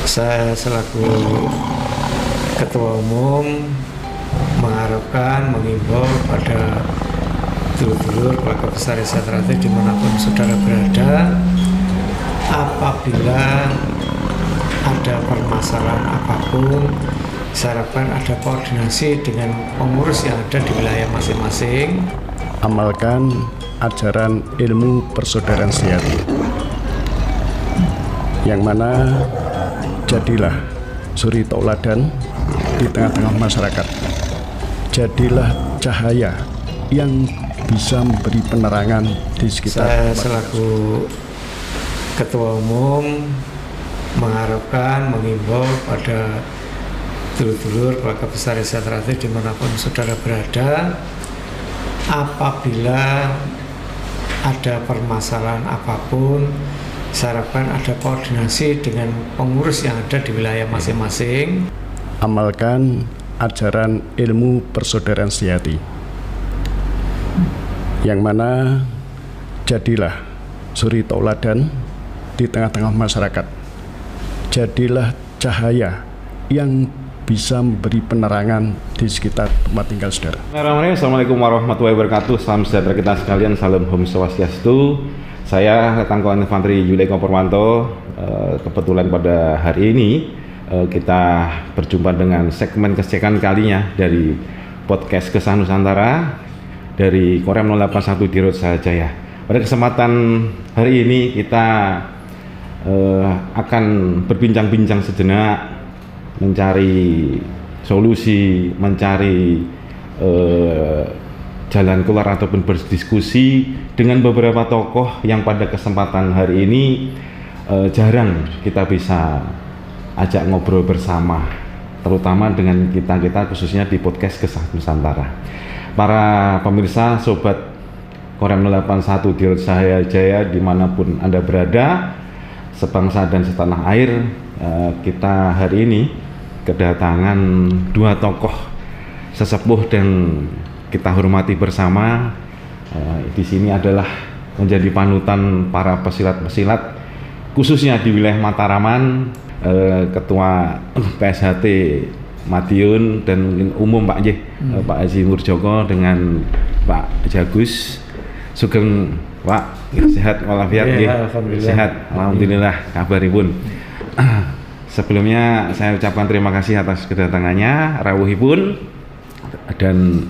Saya selaku Ketua Umum mengharapkan, mengimbau pada dulur-dulur keluarga besar Desa Trate dimanapun saudara berada, apabila ada permasalahan apapun, saya harapkan ada koordinasi dengan pengurus yang ada di wilayah masing-masing. Amalkan ajaran ilmu persaudaraan sejati, yang mana jadilah suri tauladan di tengah-tengah masyarakat. Jadilah cahaya yang bisa memberi penerangan di sekitar. Saya selaku Ketua Umum mengharapkan, mengimbau pada dulur-dulur keluarga besar Desa Trate dimanapun saudara berada, apabila ada permasalahan apapun, saya harapkan ada koordinasi dengan pengurus yang ada di wilayah masing-masing. Amalkan ajaran ilmu persaudaraan sejati, yang mana jadilah suri tauladan di tengah-tengah masyarakat. Jadilah cahaya yang bisa memberi penerangan di sekitar tempat tinggal saudara. Assalamualaikum warahmatullahi wabarakatuh. Salam sejahtera kita sekalian, salam Om Swastiastu. Saya Tangkuban Infanteri Yuda Eko Purwanto. Kebetulan pada hari ini kita berjumpa dengan segmen kesekian kalinya dari podcast Kesah Nusantara dari Korem 081 Dirut Sahajaya. Pada kesempatan hari ini kita akan berbincang-bincang sejenak, mencari solusi, mencari jalan keluar ataupun berdiskusi dengan beberapa tokoh yang pada kesempatan hari ini jarang kita bisa ajak ngobrol bersama, terutama dengan kita khususnya di podcast Kesah Nusantara. Para pemirsa, sobat Korem 081 Dirut Sahajaya dimanapun Anda berada, sebangsa dan setanah air, kita hari ini kedatangan dua tokoh sesepuh dan kita hormati bersama. Di sini adalah menjadi panutan para pesilat-pesilat khususnya di wilayah Mataraman, Ketua PSHT Madiun dan mungkin umum Pak J, Pak Haji Murjoko dengan Pak Jagus Sugeng. Pak, sehat walafiat ya, sehat alhamdulillah, kabaripun. Sebelumnya saya ucapkan terima kasih atas kedatangannya, rawuhipun, dan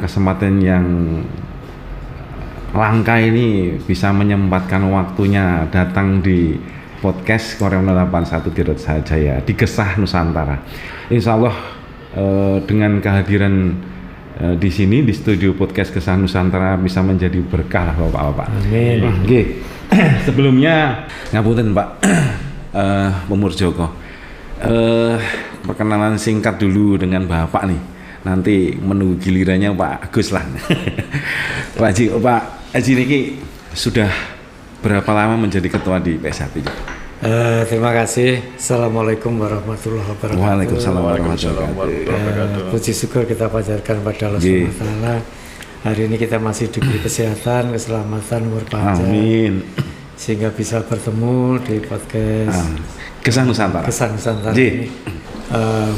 kesempatan yang langka ini bisa menyempatkan waktunya datang di podcast Korem 081 Dirut Sahajaya di Kesah Nusantara. Insya Allah dengan kehadiran di sini di studio podcast Kesah Nusantara bisa menjadi berkah Bapak-bapak. Amin. Oke. Sebelumnya ngapunten Pak Murjoko. Perkenalan singkat dulu dengan Bapak nih. Nanti menunggu gilirannya Pak Agus lah. Pak Haji ini sudah berapa lama menjadi ketua di PSHT? Terima kasih. Assalamualaikum warahmatullahi wabarakatuh. Waalaikumsalam warahmatullahi wabarakatuh. Puji syukur kita panjatkan pada Allah Subhanahu wa taala. Hari ini kita masih diberi kesehatan, keselamatan, umur panjang. Amin. Sehingga bisa bertemu di podcast Kesah Nusantara. Kesah Nusantara ini.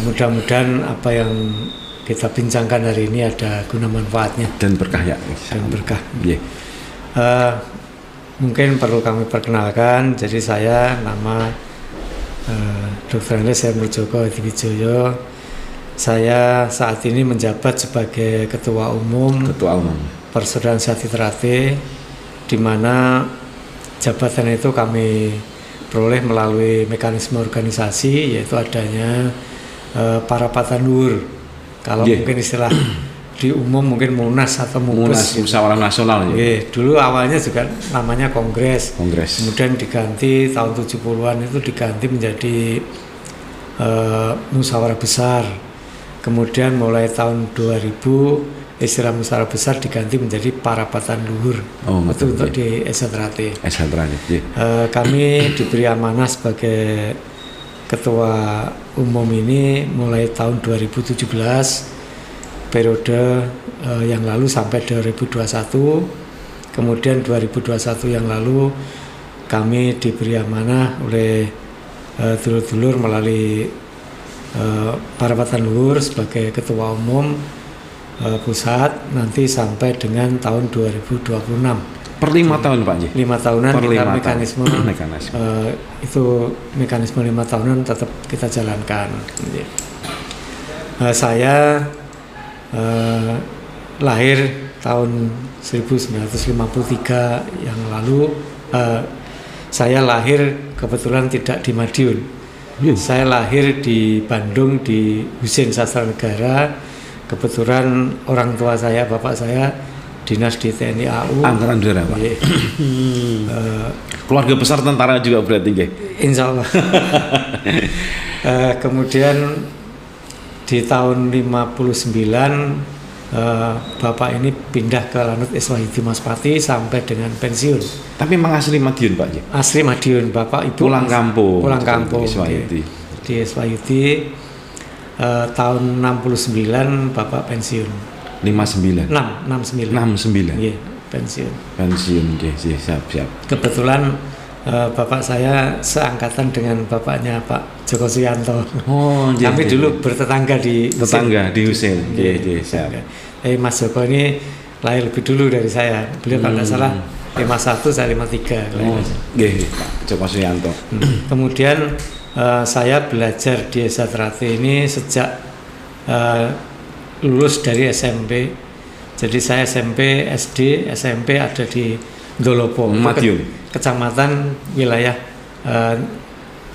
Mudah-mudahan apa yang kita bincangkan hari ini ada guna manfaatnya dan berkah ya. Dan berkah. Yeah. Mungkin perlu kami perkenalkan. Jadi saya nama Dr. Andes Murjoko Hadiwijoyo. Saya saat ini menjabat sebagai Ketua Umum Persaudaraan Sejati Trate, di mana jabatan itu kami peroleh melalui mekanisme organisasi, yaitu adanya parapatan luhur. Kalau mungkin istilah di umum mungkin Munas atau Munas, Musyawarah Nasional. Dulu awalnya juga namanya Kongres. Kemudian diganti tahun 70-an itu diganti menjadi Musyawarah Besar. Kemudian mulai tahun 2000 istilah Musyawarah Besar diganti menjadi Parapatan Luhur. Itu untuk di Desa Trate. Kami diberi amanah sebagai Ketua Umum ini mulai tahun 2017, periode yang lalu sampai 2021. Kemudian 2021 yang lalu kami diberi amanah oleh dulur-dulur melalui Parapatan Luhur sebagai ketua umum pusat nanti sampai dengan tahun 2026. Per 5 tahun Pak Ji? 5 tahunan Per kita 5 mekanisme, itu mekanisme 5 tahunan tetap kita jalankan. Saya lahir tahun 1953 yang lalu. Saya lahir kebetulan tidak di Madiun. Saya lahir di Bandung di Husein Sastra Negara. Kebetulan orang tua saya, bapak saya dinas di TNI AU. Angkatan Udara Pak. Keluarga besar tentara juga berarti nggih. Insya Allah. Kemudian di tahun 59 bapak ini pindah ke Lanut Iswahyudi Maspati sampai dengan pensiun. Tapi memang asli Madiun Pak Ji? Asli Madiun, bapak ibu pulang kampung. Pulang kampung di Iswahyudi. Tahun 69 bapak pensiun. 69. 69. Iya, pensiun. Pensiun, oke, siap. Kebetulan bapak saya seangkatan dengan bapaknya Pak Joko Suyanto. Oh, kami dulu bertetangga di Husein. Siap. Mas Joko ini lahir lebih dulu dari saya. Beliau kalau tidak salah 51, saya 53. Pak Joko Suyanto. Kemudian saya belajar di Esa Trate ini sejak lulus dari SMP. Jadi saya SMP, SD, SMP ada di Ndolopo, Madiun, kecamatan wilayah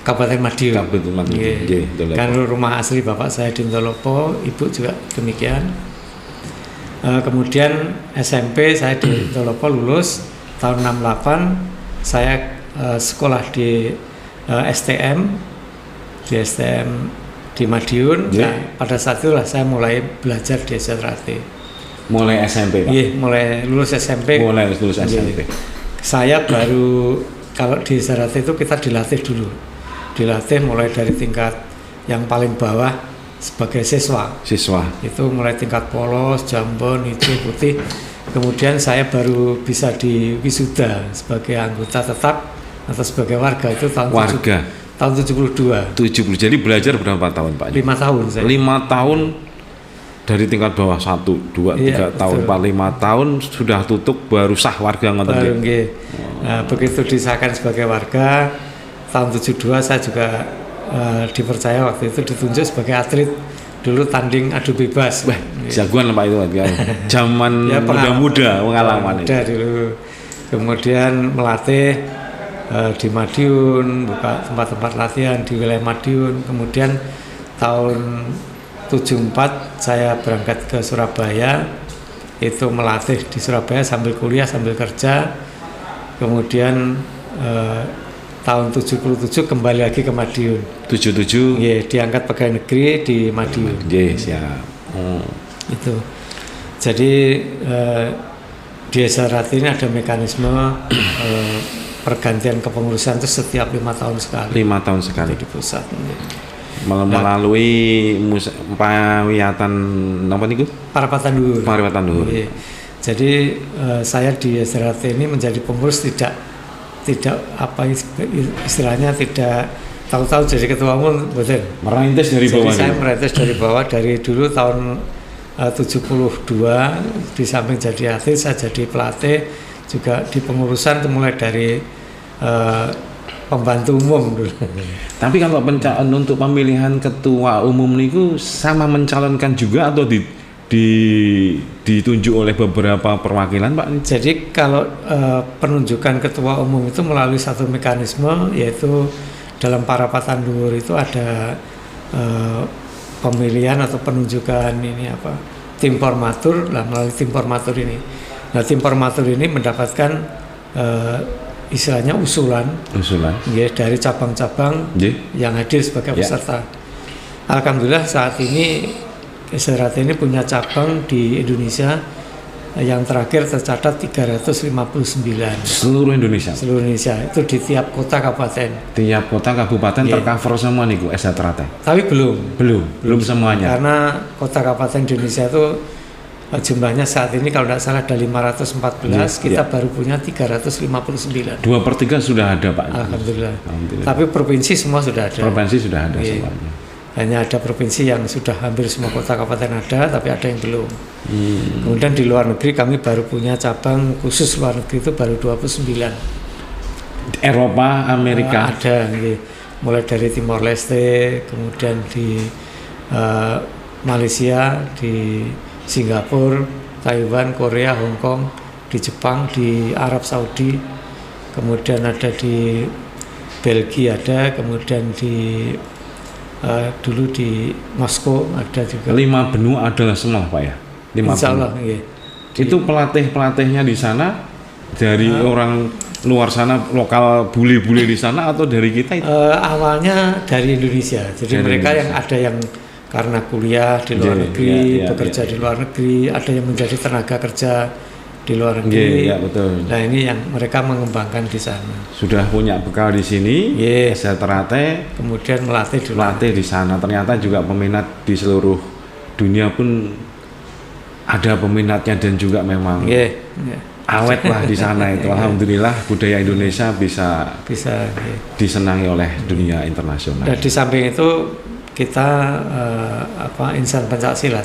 Kabupaten Madiun. Kan rumah asli bapak saya di Ndolopo, ibu juga demikian. Kemudian SMP saya di Ndolopo lulus tahun 68. Saya sekolah di STM di Madiun. Nah, pada saat itulah saya mulai belajar di Esa Trate. Mulai SMP Pak? Iya, mulai lulus SMP. Saya baru, kalau di Esa Trate itu kita dilatih dulu. Dilatih mulai dari tingkat yang paling bawah sebagai siswa. Itu mulai tingkat polos, jambon, hijau, putih. Kemudian saya baru bisa diwisuda sebagai anggota tetap atau sebagai warga itu tahun 72. Jadi belajar berapa tahun Pak? 5 tahun saya. 5 tahun dari tingkat bawah 1, 2, 3 tahun, 4, 5 tahun sudah tutup baru sah warga ngoten nggih. Nah, begitu disahkan sebagai warga tahun 72 saya juga dipercaya waktu itu ditunjuk sebagai atlet. Dulu tanding adu bebas. Wah, jagoan Pak itu zaman ya, muda-muda pengalaman itu. Dulu. Kemudian melatih di Madiun, buka tempat-tempat latihan di wilayah Madiun. Kemudian tahun 74 saya berangkat ke Surabaya, itu melatih di Surabaya sambil kuliah sambil kerja. Kemudian tahun 77 kembali lagi ke Madiun. 77? Iya, diangkat pegawai negeri di Madiun. Iya, siap. Itu. Jadi di Esa Trate ini ada mekanisme pergantian kepengurusan itu setiap 5 tahun sekali. 5 tahun sekali di pusat. Melalui pawiyatan apa niku? Parapatan Luhur. Iya. Jadi saya di Esa Trate ini menjadi pengurus tidak apa istilahnya tidak tahu-tahu jadi ketua umum, betul. Merintis dari bawah. Jadi saya merintis dari bawah dari dulu tahun 72 di samping jadi atlet saya jadi pelatih juga di pengurusan itu mulai dari pembantu umum dulu. Tapi kalau untuk pemilihan ketua umum niku sama mencalonkan juga atau ditunjuk oleh beberapa perwakilan Pak? Jadi kalau penunjukan ketua umum itu melalui satu mekanisme, yaitu dalam Parapatan Luhur itu ada pemilihan atau penunjukan ini apa tim formatur. Lah melalui tim formatur ini, nah tim formatur ini mendapatkan istilahnya usulan ya, dari cabang-cabang yang hadir sebagai peserta. Alhamdulillah saat ini Esa Trate ini punya cabang di Indonesia yang terakhir tercatat 359. Seluruh Indonesia itu di tiap kota kabupaten. Tiap kota kabupaten tercover semua nih Esa Trate. Tapi belum semuanya. Karena kota kabupaten Indonesia itu Jumlahnya saat ini kalau tidak salah ada 514, kita baru punya 359. 2/3 sudah ada, Pak. Alhamdulillah. Tapi provinsi semua sudah ada. Provinsi sudah ada semuanya. Hanya ada provinsi yang sudah hampir semua kota kabupaten ada, tapi ada yang belum. Kemudian di luar negeri kami baru punya cabang khusus luar negeri itu baru 29. Eropa, Amerika. Ada, mulai dari Timor Leste, kemudian di Malaysia, di Singapura, Taiwan, Korea, Hong Kong, di Jepang, di Arab Saudi, kemudian ada di Belgia ada, kemudian di dulu di Moskow ada juga. 5 benua adalah semua, Pak ya? 5 Insya Allah, iya. Itu pelatih-pelatihnya di sana dari orang luar sana, lokal bule-bule di sana atau dari kita itu? Awalnya dari Indonesia, jadi dari mereka Indonesia. yang ada yang karena kuliah di luar negeri, bekerja di luar negeri, ada yang menjadi tenaga kerja di luar negeri. Betul. Nah ini yang mereka mengembangkan di sana. Sudah punya bekal di sini, saya terate, kemudian melatih di sana. Ternyata juga peminat di seluruh dunia pun ada peminatnya dan juga memang awet lah di sana itu. Alhamdulillah budaya Indonesia bisa disenangi oleh dunia internasional. Dan di samping itu kita insan pencaksilat,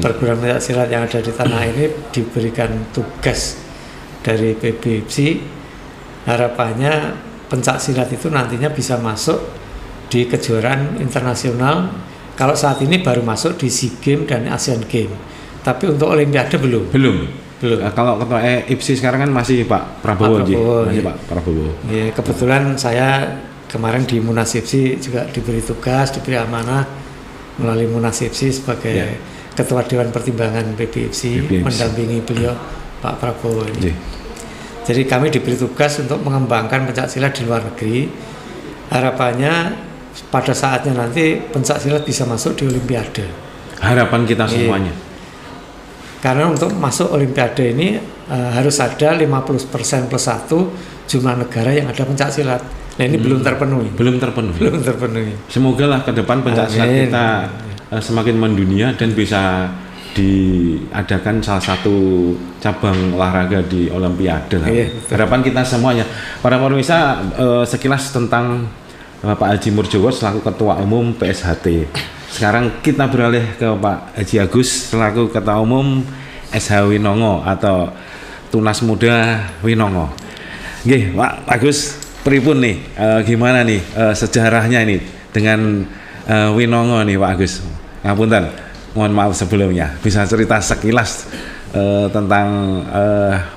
perguruan pencaksilat yang ada di tanah ini diberikan tugas dari PBIPSI. Harapannya pencaksilat itu nantinya bisa masuk di kejuaraan internasional. Kalau saat ini baru masuk di SEA Games dan Asian Games, tapi untuk Olimpiade belum. Kalau ketua IPSI sekarang kan masih Pak Prabowo, Pak Prabowo. Ya, kebetulan saya kemarin di Munas IPSI juga diberi tugas, diberi amanah melalui Munas IPSI sebagai Ketua Dewan Pertimbangan PBIPSI, mendampingi beliau Pak Prabowo ini. Jadi kami diberi tugas untuk mengembangkan pencaksilat di luar negeri. Harapannya pada saatnya nanti pencaksilat bisa masuk di Olimpiade. Harapan kita semuanya. Karena untuk masuk Olimpiade ini harus ada 50% plus 1 jumlah negara yang ada pencaksilat. Nah ini belum terpenuhi. Belum terpenuhi. Semoga lah ke depan pencaksilat kita semakin mendunia dan bisa diadakan salah satu cabang olahraga di Olimpiade. Harapan kita semuanya. Para pemirsa, sekilas tentang Pak Haji Murjogo selaku Ketua Umum PSHT. Sekarang kita beralih ke Pak Haji Agus selaku Ketua Umum SH Winongo atau Tunas Muda Winongo. Nggih, Pak Agus, pripun nih, gimana nih sejarahnya ini dengan Winongo nih Pak Agus? Ngapunten, mohon maaf sebelumnya. Bisa cerita sekilas tentang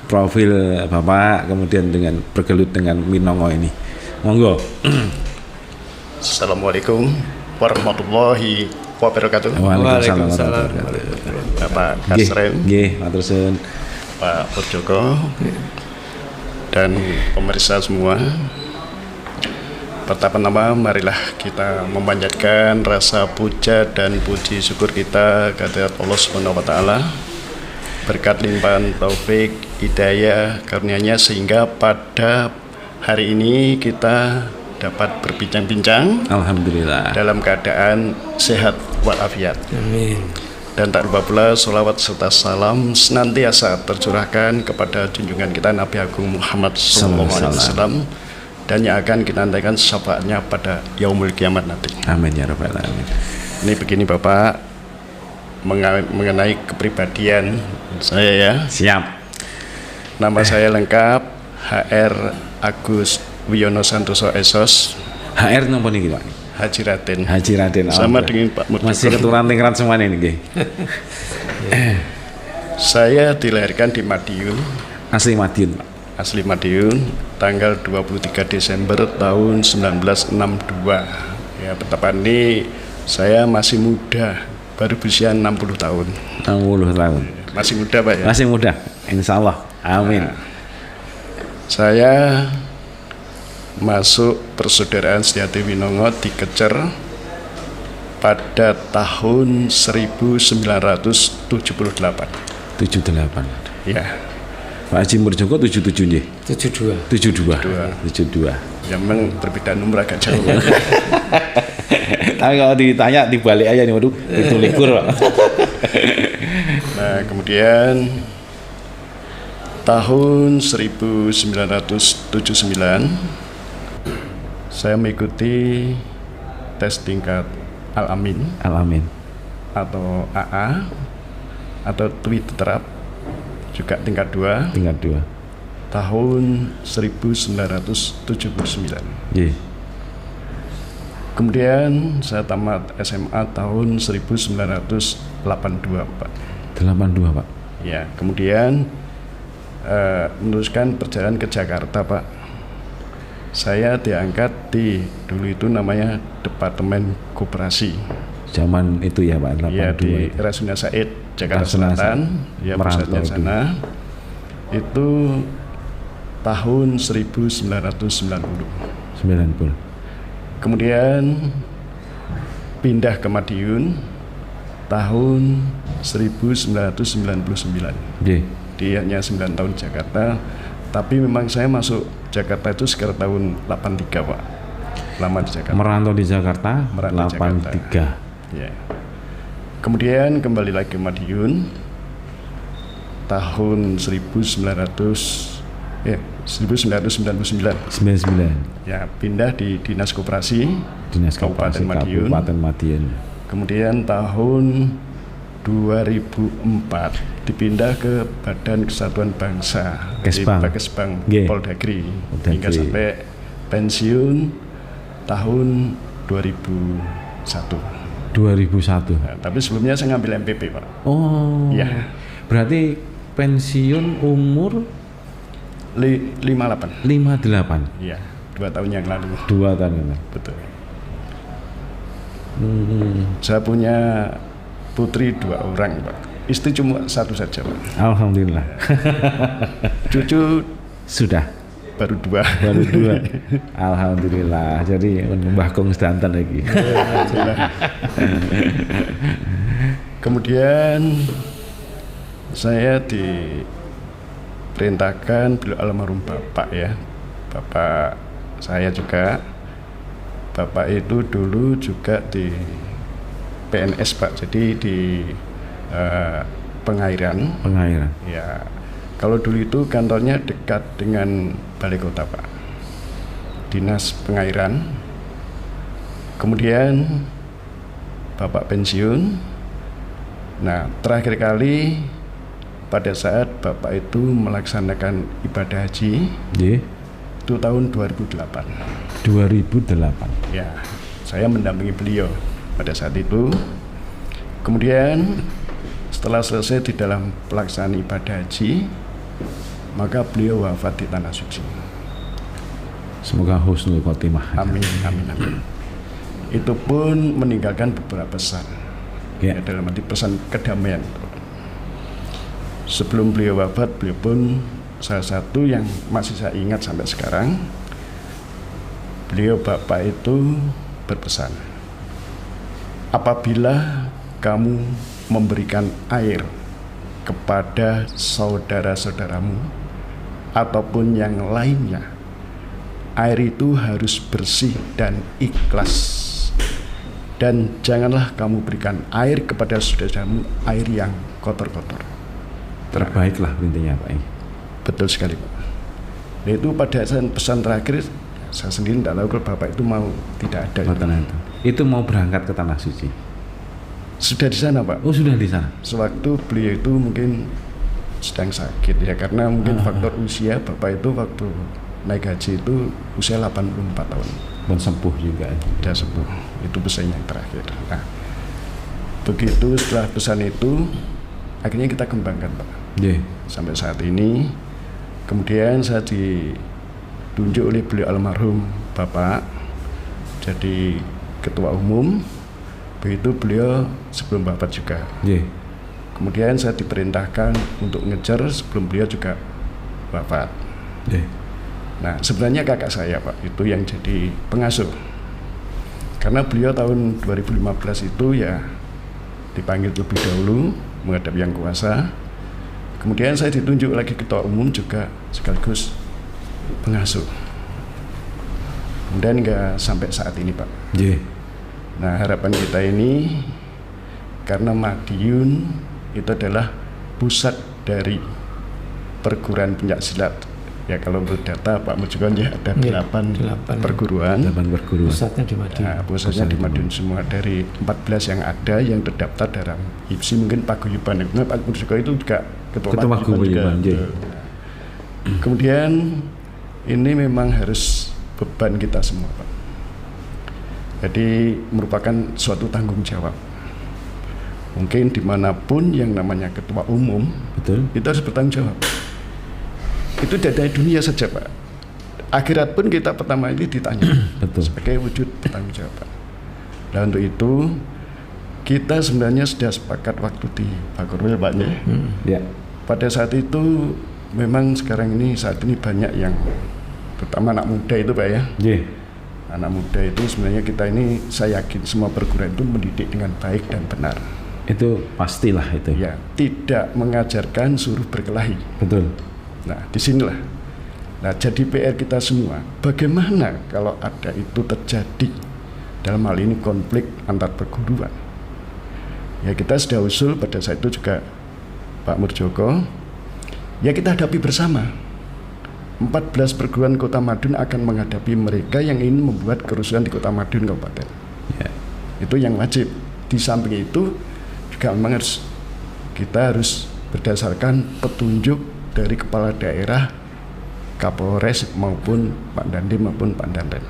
profil Bapak kemudian dengan bergelut dengan Winongo ini. Monggo. Assalamualaikum warahmatullahi wabarakatuh. Waalaikumsalam. Bapak Kasren, matur suwun. Pak Murjogo dan pemirsa semua. Pertama-tama marilah kita memanjatkan rasa puja dan puji syukur kita kehadirat Allah Subhanahu wa taala. Berkat limpahan taufik, hidayah, karunia-Nya sehingga pada hari ini kita dapat berbincang-bincang, alhamdulillah, dalam keadaan sehat walafiat. Amin. Dan tak lupa pula sholawat serta salam senantiasa tercurahkan kepada junjungan kita Nabi Agung Muhammad SAW dan yang akan kita nantikan syafaatnya pada yaumul kiamat nanti. Amin ya rabbal alamin. Ini begini Bapak, mengenai kepribadian saya ya. Siap. Nama saya lengkap HR Agus Wiono Santoso Esos. HR nomor niki Pak? Haji Raden. Sama dengan Pak Murjogo. Masih keturunan tingkat semuanya ini nggih. Saya dilahirkan di Madiun. Asli Madiun, Pak. Asli Madiun, tanggal 23 Desember tahun 1962. Ya, betapa ini saya masih muda, baru berusia 60 tahun. 60 tahun. Masih muda, Pak ya? Masih muda, insya Allah. Amin. Nah, saya masuk Persaudaraan Sejati Winongo di Kecer pada tahun 1978. 78. Ya. Pak Haji Murjogo 77 nggih. 72. Ya memang perbedaan umur agak jauh. Tapi kalau ditanya dibalik aja nih, waduh, itu likur Pak. Nah, kemudian tahun 1979 saya mengikuti tes tingkat Al-Amin Alamin. atau AA atau TWI terap juga tingkat 2 Tingkat 2. tahun 1979. Nggih. Kemudian saya tamat SMA tahun 1982, Pak. 82, Pak. Ya, kemudian meneruskan perjalanan ke Jakarta, Pak. Saya diangkat di dulu itu namanya Departemen Koperasi. Zaman itu ya, Pak, 82 Ya, di itu. Rasuna Said, Jakarta Rasuna Selatan. Ya, merantau pusatnya itu. sana. Itu tahun 1990. 90. Kemudian pindah ke Madiun tahun 1999. Nggih. Dia hanya 9 tahun di Jakarta, tapi memang saya masuk Jakarta itu sekitar tahun 83, Pak. Lama di Jakarta. Merantau di Jakarta Merantau di 83. Ya. Kemudian kembali lagi ke Madiun tahun 1999. 99. Ya, pindah di Dinas Koperasi Dinas Kabupaten Koperasi Madiun. Kabupaten Madiun. Kemudian tahun 2004 dipindah ke Badan Kesatuan Bangsa Kesbang. di Kesbang Nggih. Poldagri Poldagri. hingga sampai pensiun tahun 2001. 2001. Nah, tapi sebelumnya saya ngambil MPP, Pak. Oh. Ya. Berarti pensiun umur 58. 58. Iya, 2 tahun yang lalu. 2 tahun ini. Betul. Saya punya putri 2 orang, Pak. Istri cuma 1 saja, Pak. Alhamdulillah. Cucu Sudah baru 2. baru 2. Alhamdulillah. Jadi Mbah Kong sedanten lagi. Kemudian saya diperintahkan beliau almarhum Bapak ya. Bapak saya juga. Bapak itu dulu juga di PNS, Pak. Jadi di pengairan. Pengairan. Ya. Kalau dulu itu kantornya dekat dengan Balai Kota, Pak. Dinas Pengairan. Kemudian Bapak pensiun. Nah, terakhir kali pada saat Bapak itu melaksanakan ibadah haji Nggih. itu tahun 2008. 2008. Ya, saya mendampingi beliau pada saat itu. Kemudian setelah selesai di dalam pelaksanaan ibadah haji, maka beliau wafat di Tanah Suci. Semoga husnul khotimah. Amin, amin, amin. Itu pun meninggalkan beberapa pesan. Ya. Ya, dalam arti pesan kedamaian. Sebelum beliau wafat, beliau pun salah satu yang masih saya ingat sampai sekarang, beliau Bapak itu berpesan, apabila kamu memberikan air kepada saudara-saudaramu ataupun yang lainnya, air itu harus bersih dan ikhlas. Dan janganlah kamu berikan air kepada saudaramu air yang kotor-kotor. Terbaiklah intinya, Pak. Betul sekali, Pak. Nah, itu pada saat pesan terakhir, saya sendiri tidak tahu kalau Bapak itu mau tidak ada. Itu mau berangkat ke Tanah Suci. Sudah di sana, Pak. Oh, sudah di sana. Sewaktu beliau itu mungkin sedang sakit ya, karena mungkin faktor usia. Bapak itu waktu naik haji itu usia 84 tahun. Dan sempuh juga. Sudah sembuh. Itu pesan yang terakhir. Nah, begitu setelah pesan itu, akhirnya kita kembangkan, Pak. Nggih. Sampai saat ini. Kemudian saya ditunjuk oleh beliau almarhum Bapak jadi ketua umum. Begitu beliau sebelum Bapak juga. Nggih. Kemudian saya diperintahkan untuk ngejar sebelum beliau juga wafat. Nggih. Nah, sebenarnya kakak saya, Pak, itu yang jadi pengasuh. Karena beliau tahun 2015 itu ya dipanggil lebih dahulu menghadap Yang Kuasa. Kemudian saya ditunjuk lagi ketua umum juga sekaligus pengasuh. Kemudian hingga sampai saat ini, Pak. Nggih. Nah, harapan kita ini karena Madiun itu adalah pusat dari perguruan pencaksilat. Ya kalau menurut data Pak Mujukon ya ada 8 perguruan. 8 perguruan. Pusatnya di Madiun. Nah, pusatnya di Madiun semua. Dari 14 yang ada yang terdaftar dalam IPSI, mungkin paguyuban. Nah, Pak Mujukon itu juga ketua paguyuban juga. Kemudian ini memang harus beban kita semua, Pak. Jadi merupakan suatu tanggung jawab. Mungkin dimanapun yang namanya ketua umum, betul, itu harus bertanggung jawab. Itu dari dunia saja, Pak. Akhirat pun kita pertama ini ditanya betul, sebagai wujud bertanggung jawab. Nah untuk itu kita sebenarnya sudah sepakat waktu di Pak Korwil, Pak ya. Pada saat itu memang sekarang ini saat ini banyak yang terutama anak muda itu, Pak ya. Anak muda itu sebenarnya kita ini, saya yakin semua perguruan itu mendidik dengan baik dan benar. Itu pastilah itu. Ya, tidak mengajarkan suruh berkelahi. Betul. Nah, disinilah. Nah, jadi PR kita semua, bagaimana kalau ada itu terjadi dalam hal ini konflik antar perguruan. Ya, kita sudah usul pada saat itu juga Pak Murjoko, ya kita hadapi bersama. 14 perguruan Kota Madiun akan menghadapi mereka yang ingin membuat kerusuhan di Kota Madiun Kabupaten. Ya. Itu yang wajib. Di samping itu juga memang kita harus berdasarkan petunjuk dari kepala daerah, Kapolres maupun Pak Dandim maupun Pak Danren.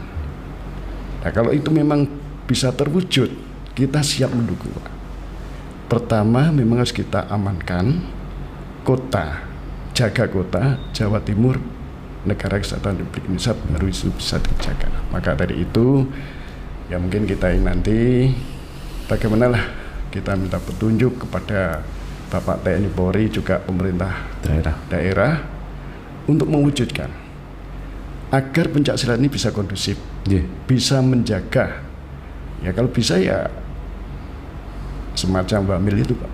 Nah kalau itu memang bisa terwujud, kita siap mendukung. Pertama memang harus kita amankan kota, jaga kota Jawa Timur, Negara Kesatuan Republik Indonesia baru itu bisa dijaga. Maka dari itu ya mungkin kita nanti bagaimanalah kita minta petunjuk kepada Bapak TNI Polri juga pemerintah daerah untuk mewujudkan agar pencaksilat ini bisa kondusif, bisa menjaga. Ya kalau bisa ya semacam Mbak Mil itu, Pak.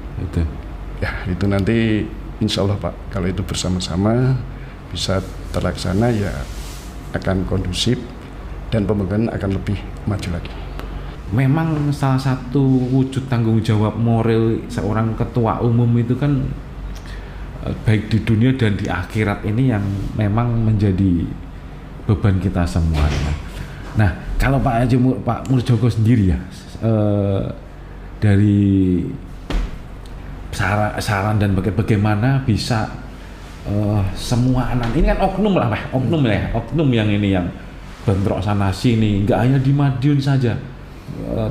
Ya itu nanti insya Allah, Pak, kalau itu bersama-sama bisa terlaksana ya akan kondusif dan pembangunan akan lebih maju lagi. Memang salah satu wujud tanggung jawab moral seorang ketua umum itu kan baik di dunia dan di akhirat ini yang memang menjadi beban kita semua. Nah kalau Pak Murjoko sendiri ya dari saran dan bagaimana bisa semua anak ini kan oknum yang ini yang bentrok sana sini, nggak hanya di Madiun saja.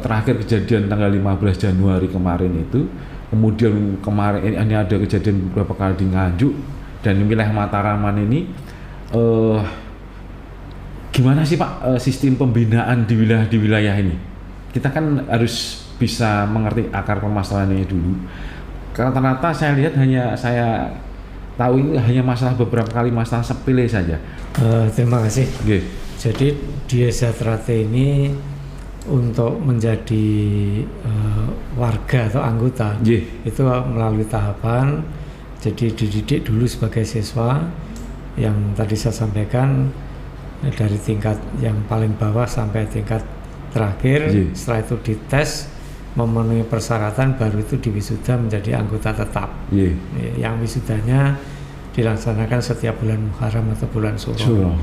Terakhir kejadian tanggal 15 Januari kemarin itu, kemudian kemarin ini ada kejadian beberapa kali di Nganjuk dan di wilayah Mataraman ini. Gimana sih Pak sistem pembinaan di wilayah ini? Kita kan harus bisa mengerti akar permasalahannya dulu. Karena ternyata saya lihat saya tahu ini hanya masalah beberapa kali masalah sepele saja. Terima kasih. Jadi di Setrate ini untuk menjadi warga atau anggota itu melalui tahapan. Jadi dididik dulu sebagai siswa yang tadi saya sampaikan dari tingkat yang paling bawah sampai tingkat terakhir. Setelah itu dites memenuhi persyaratan baru itu diwisuda menjadi anggota tetap. Yang wisudanya dilaksanakan setiap bulan Muharram atau bulan Syuro.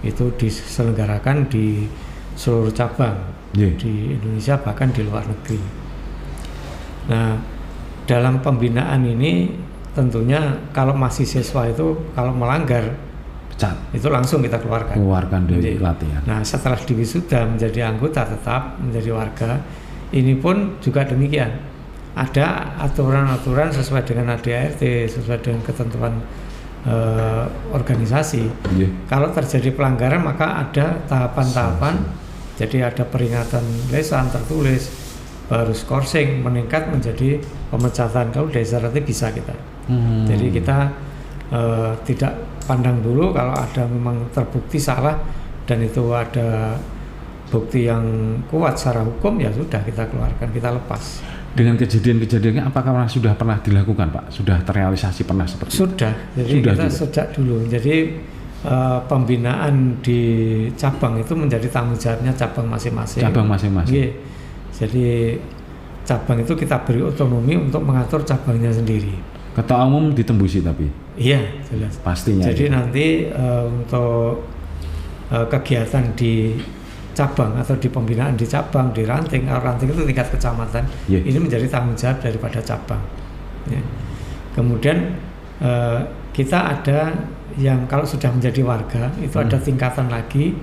Itu diselenggarakan di seluruh cabang di Indonesia bahkan di luar negeri. Nah dalam pembinaan ini tentunya kalau masih siswa itu kalau melanggar pecat, itu langsung kita keluarkan dari latihan. Nah setelah diwisuda menjadi anggota tetap, menjadi warga, ini pun juga demikian. Ada aturan-aturan sesuai dengan ADART, sesuai dengan ketentuan organisasi. Kalau terjadi pelanggaran maka ada tahapan-tahapan. Jadi ada peringatan lisan tertulis, baru skorsing meningkat menjadi pemecatan. Kalau dasar nanti bisa kita. Jadi kita tidak pandang dulu kalau ada memang terbukti salah dan itu ada bukti yang kuat secara hukum, ya sudah kita keluarkan, kita lepas. Dengan kejadian-kejadiannya apakah sudah pernah dilakukan, Pak? Sudah terrealisasi pernah seperti itu? Sudah. Jadi kita sejak dulu. Jadi pembinaan di cabang itu menjadi tanggung jawabnya cabang masing-masing. Cabang masing-masing. Jadi cabang itu kita beri otonomi untuk mengatur cabangnya sendiri. Ketua umum ditembusi tapi Iya, jelas. pastinya. Jadi ya. nanti untuk kegiatan di cabang atau di pembinaan di cabang, di ranting, ranting itu tingkat kecamatan, ini menjadi tanggung jawab daripada cabang. Ya. Kemudian kita ada yang kalau sudah menjadi warga itu ada tingkatan lagi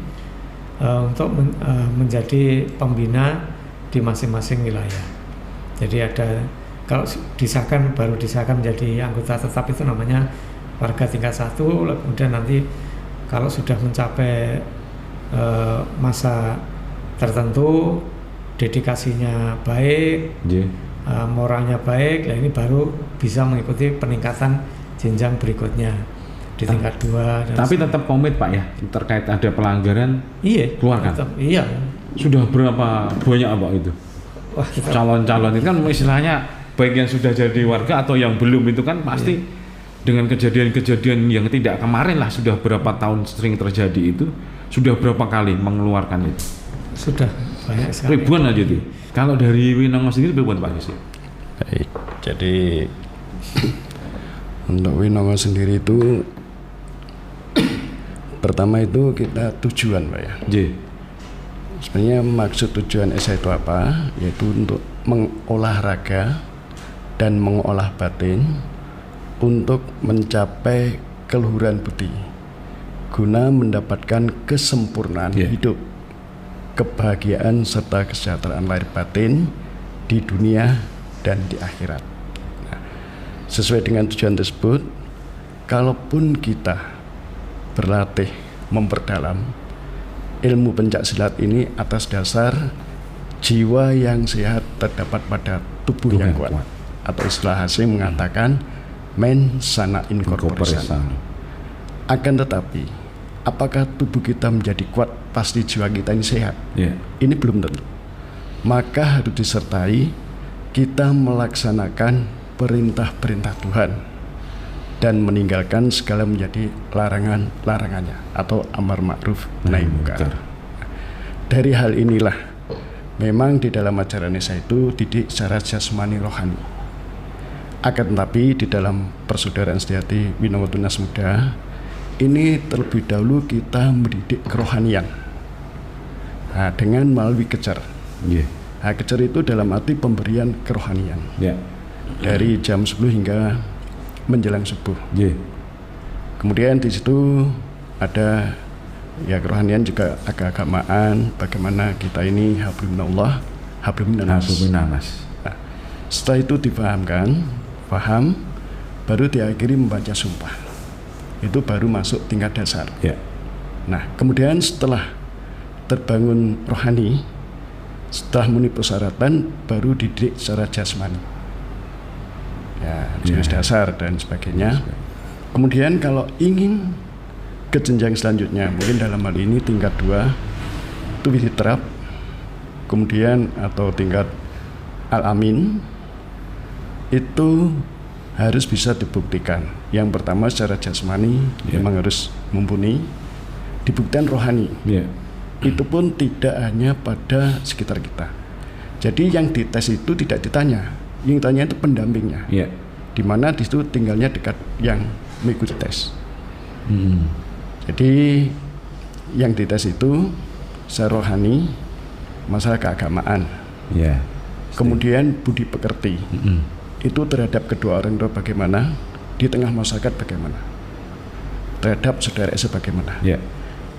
untuk menjadi pembina di masing-masing wilayah. Jadi ada kalau baru disahkan menjadi anggota tetap itu namanya warga tingkat 1, kemudian nanti kalau sudah mencapai masa tertentu, dedikasinya baik, moralnya baik, nah ini baru bisa mengikuti peningkatan jenjang berikutnya di tingkat 2. Tapi tetap komit Pak ya, terkait ada pelanggaran, keluarkan. Iya. Sudah berapa banyak Pak itu? Wah, calon-calon itu kan istilahnya baik yang sudah jadi warga atau yang belum itu kan pasti dengan kejadian-kejadian yang tidak kemarin lah, sudah berapa tahun sering terjadi itu, sudah berapa kali mengeluarkan itu? Sudah banyak sekali. Ribuan aja tuh. Kalau dari Winongo sendiri ribuan Pak Yusuf? Baik, jadi untuk Winongo sendiri itu pertama itu kita tujuan Pak ya. Sebenarnya maksud tujuan SA itu apa? Yaitu untuk mengolah raga dan mengolah batin untuk mencapai keluhuran budi guna mendapatkan kesempurnaan hidup, kebahagiaan serta kesejahteraan lahir batin di dunia dan di akhirat. Nah, sesuai dengan tujuan tersebut, kalaupun kita berlatih memperdalam ilmu pencak silat ini atas dasar jiwa yang sehat terdapat pada tubuh yang kuat, atau istilah asing mengatakan mens sana in corpore sano. Akan tetapi apakah tubuh kita menjadi kuat pasti jiwa kita ini sehat? Ini belum tentu. Maka harus disertai kita melaksanakan perintah-perintah Tuhan dan meninggalkan segala menjadi larangannya atau amar ma'ruf nahi munkar. Dari hal inilah memang di dalam ajaran Isa itu didik secara jasmani rohani. Akan tetapi di dalam persaudaraan sejati Winongo Tunas Muda ini terlebih dahulu kita mendidik kerohanian dengan melalui kejar. Kejar itu dalam arti pemberian kerohanian dari jam 10 hingga menjelang subuh. Kemudian di situ ada kerohanian juga keagamaan, bagaimana kita ini hablum minallah, hablum minannas. Nah, setelah itu paham, baru diakhiri membaca sumpah. Itu baru masuk tingkat dasar. Nah, kemudian setelah terbangun rohani, setelah memenuhi persyaratan, baru dididik secara jasmani. Jenis dasar dan sebagainya. Kemudian kalau ingin ke jenjang selanjutnya, mungkin dalam hal ini tingkat 2 itu Widiterap, kemudian atau tingkat Al-Amin, itu harus bisa dibuktikan. Yang pertama secara jasmani memang harus mumpuni, dibuktikan rohani. Itu pun tidak hanya pada sekitar kita. Jadi yang dites itu tidak ditanya, yang ditanya itu pendampingnya. Di mana di situ tinggalnya dekat yang mengikuti tes. Jadi yang dites itu secara rohani, masalah keagamaan, kemudian budi pekerti, itu terhadap kedua orang tua bagaimana, di tengah masyarakat bagaimana, terhadap saudara bagaimana.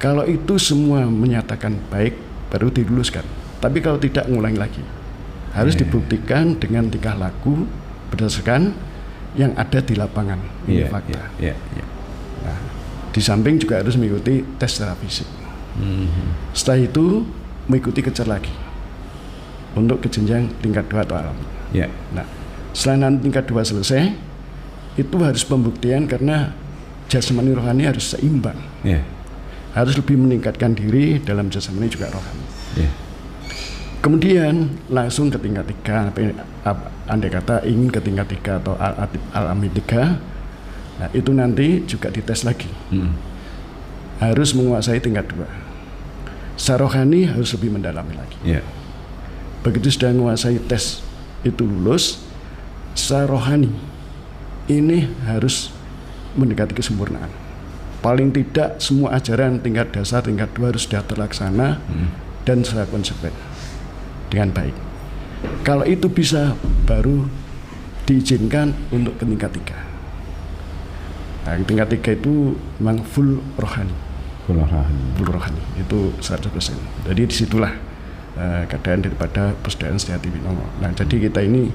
Kalau itu semua menyatakan baik, baru diluluskan. Tapi kalau tidak, ngulangi lagi. Harus dibuktikan dengan tingkah laku berdasarkan yang ada di lapangan. Ini fakta. Nah, di samping juga harus mengikuti tes secara fisik. Setelah itu mengikuti kejar lagi untuk ke jenjang tingkat 2 atau alam. Nah, setelah nanti tingkat 2 selesai, itu harus pembuktian karena jasmani rohani harus seimbang. Harus lebih meningkatkan diri dalam jasmani juga rohani. Kemudian langsung ke tingkat 3, andai kata ingin ke tingkat 3 atau al-amin 3, nah itu nanti juga dites lagi. Harus menguasai tingkat 2. Secara rohani harus lebih mendalami lagi. Begitu sudah menguasai tes itu lulus, secara rohani ini harus mendekati kesempurnaan. Paling tidak semua ajaran tingkat dasar, tingkat 2 harus sudah terlaksana dan secara konsekuen dengan baik. Kalau itu bisa, baru diizinkan untuk ke tingkat 3. Nah, tingkat 3 itu memang full rohani. Full rohani itu 100%. Jadi disitulah keadaan daripada Persaudaraan Sejati Winongo. Nah, jadi kita ini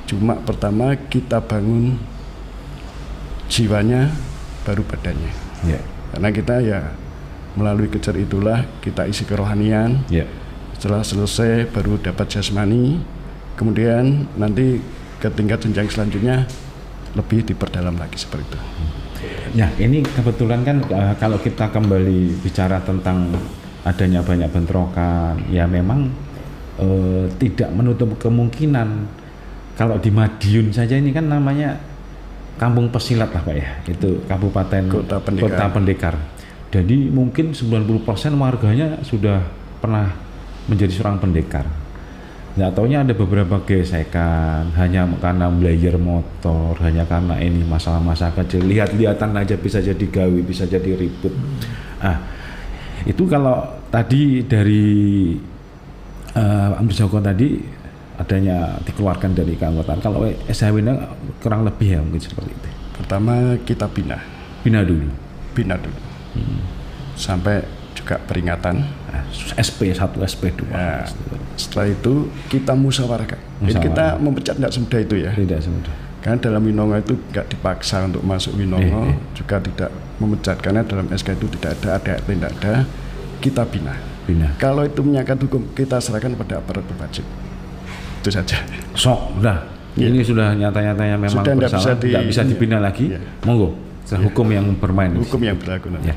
cuma pertama kita bangun jiwanya, baru badannya. Karena kita ya melalui kejar itulah kita isi kerohanian. Setelah selesai baru dapat jasmani, kemudian nanti ke tingkat jenjang selanjutnya lebih diperdalam lagi seperti itu. Ya, ini kebetulan kan kalau kita kembali bicara tentang adanya banyak bentrokan, ya memang tidak menutup kemungkinan kalau di Madiun saja ini kan namanya Kampung Pesilat lah Pak ya, itu Kabupaten Kota Pendekar. Jadi mungkin 90% warganya sudah pernah menjadi seorang pendekar. Nggak taunya ada beberapa gesekan hanya karena belajar motor, hanya karena ini masalah-masalah kecil. Lihat-lihatan aja bisa jadi gawi, bisa jadi ribut. Itu kalau tadi dari Amri Joko tadi adanya dikeluarkan dari keanggotaan. Kalau SHW-nya kurang lebih ya mungkin seperti itu. Pertama kita bina dulu. Sampai juga peringatan SP1, SP2. Nah, setelah itu kita musyawarahkan. Jadi kita memecat tidak semudah itu ya. Tidak semudah. Karena dalam Winongo itu nggak dipaksa untuk masuk Winongo, juga tidak memecat karena dalam SK itu tidak ada tidak ada. Kita bina. Kalau itu menyangkut hukum, kita serahkan pada aparat berwajib. Itu saja. Udah. Ini sudah nyata-nyatanya memang sudah bersalah, tidak bisa dibina lagi. Monggo, hukum yang bermain. Hukum yang berlaku nanti.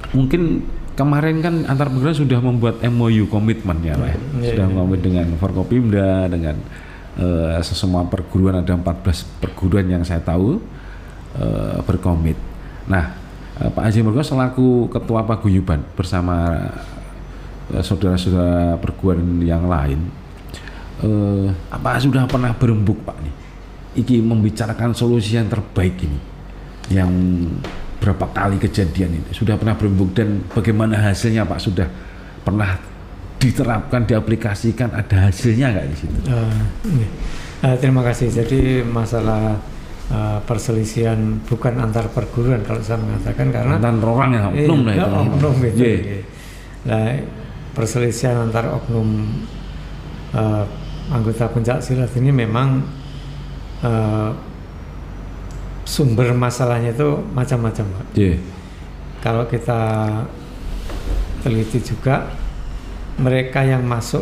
Mungkin kemarin kan antar perguruan sudah membuat MOU komitmen ya Pak. Sudah ngomit dengan Forkopimda, dengan semua perguruan, ada 14 perguruan yang saya tahu berkomit. Nah, Pak Haji Murko selaku Ketua Paguyuban bersama saudara-saudara perguruan yang lain, apa sudah pernah berembuk Pak nih? Iki membicarakan solusi yang terbaik ini, yang berapa kali kejadian ini sudah pernah berembuk dan bagaimana hasilnya Pak? Sudah pernah diterapkan, diaplikasikan, ada hasilnya nggak di situ? Terima kasih. Jadi masalah perselisihan bukan antar perguruan kalau saya mengatakan, karena antar orang yang oknum lah itu. Oknum gitu. Nah, perselisihan antar oknum anggota pencak silat ini memang sumber masalahnya itu macam-macam Pak. Kalau kita teliti juga, mereka yang masuk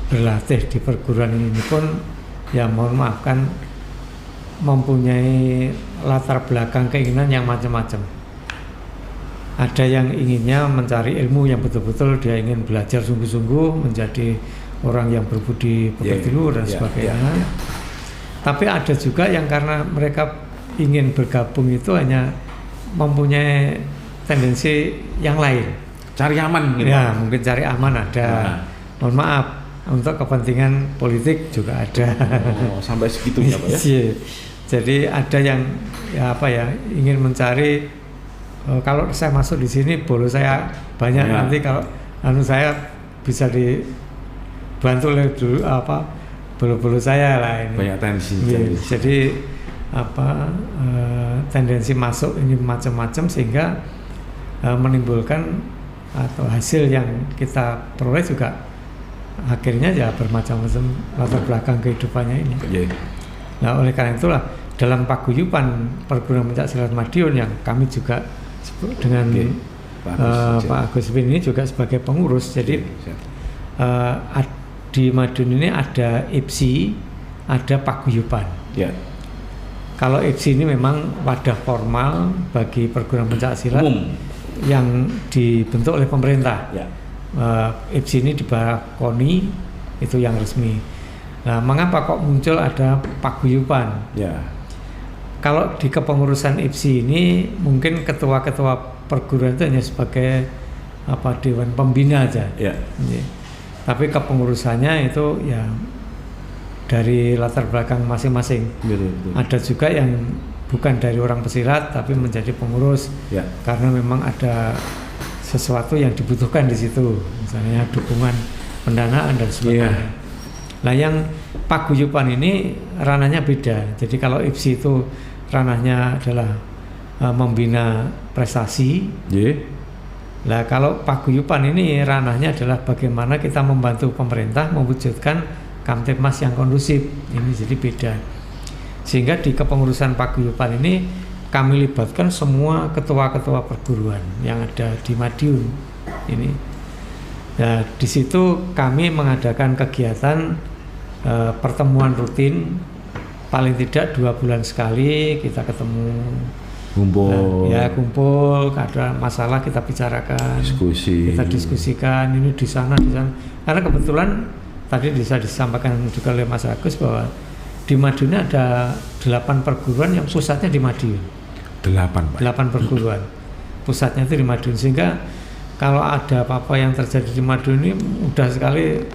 berlatih di perguruan ini pun ya mohon maaf kan mempunyai latar belakang keinginan yang macam-macam. Ada yang inginnya mencari ilmu yang betul-betul dia ingin belajar sungguh-sungguh menjadi orang yang berbudi pekerti luhur dan sebagainya. Tapi ada juga yang karena mereka ingin bergabung itu hanya mempunyai tendensi yang lain. Cari aman gitu. Ya, mungkin cari aman ada. Mohon maaf, untuk kepentingan politik juga ada. Sampai segitunya Pak ya. Jadi ada yang ingin mencari kalau saya masuk di sini bolo saya banyak, nanti kalau saya bisa dibantu oleh bolo-bolo saya lah ini. Banyak tendensi. Jadi tendensi masuk ini macam-macam sehingga menimbulkan atau hasil yang kita peroleh juga akhirnya ya bermacam-macam latar belakang kehidupannya ini. Nah, oleh karena itulah dalam paguyuban perguruan pencak silat Madiun yang kami juga dengan Pak Agus Bin ini juga sebagai pengurus. Jadi di Madiun ini ada IPSI, ada paguyuban. Kalau IPSI ini memang wadah formal bagi perguruan pencak silat yang dibentuk oleh pemerintah. IPSI ini di bawah KONI, itu yang resmi. Nah, mengapa kok muncul ada paguyuban? Kalau di kepengurusan IPSI ini mungkin ketua-ketua perguruan itu hanya sebagai dewan pembina aja. Tapi kepengurusannya itu ya dari latar belakang masing-masing. Betul, betul. Ada juga yang bukan dari orang pesilat tapi menjadi pengurus Ya. karena memang ada sesuatu yang dibutuhkan di situ, misalnya dukungan pendanaan dan sebagainya. Iya. Nah, yang paguyuban ini ranahnya beda. Jadi kalau IPSI itu ranahnya adalah membina prestasi. Nggih. Nah, kalau paguyuban ini ranahnya adalah bagaimana kita membantu pemerintah mewujudkan Kamtipmas yang kondusif. Ini jadi beda. Sehingga di kepengurusan paguyuban ini kami libatkan semua ketua-ketua perguruan yang ada di Madiun ini. Nah, di situ kami mengadakan kegiatan pertemuan rutin, paling tidak 2 bulan sekali kita ketemu. Kumpul. Ya, kumpul, ada masalah kita bicarakan, Diskusi. kita diskusikan ini di sana. Karena kebetulan tadi bisa disampaikan juga oleh Mas Agus bahwa di Madiun ada 8 perguruan yang pusatnya di Madiun. 8, Pak. 8 perguruan pusatnya itu di Madiun, sehingga kalau ada apa-apa yang terjadi di Madiun ini mudah sekali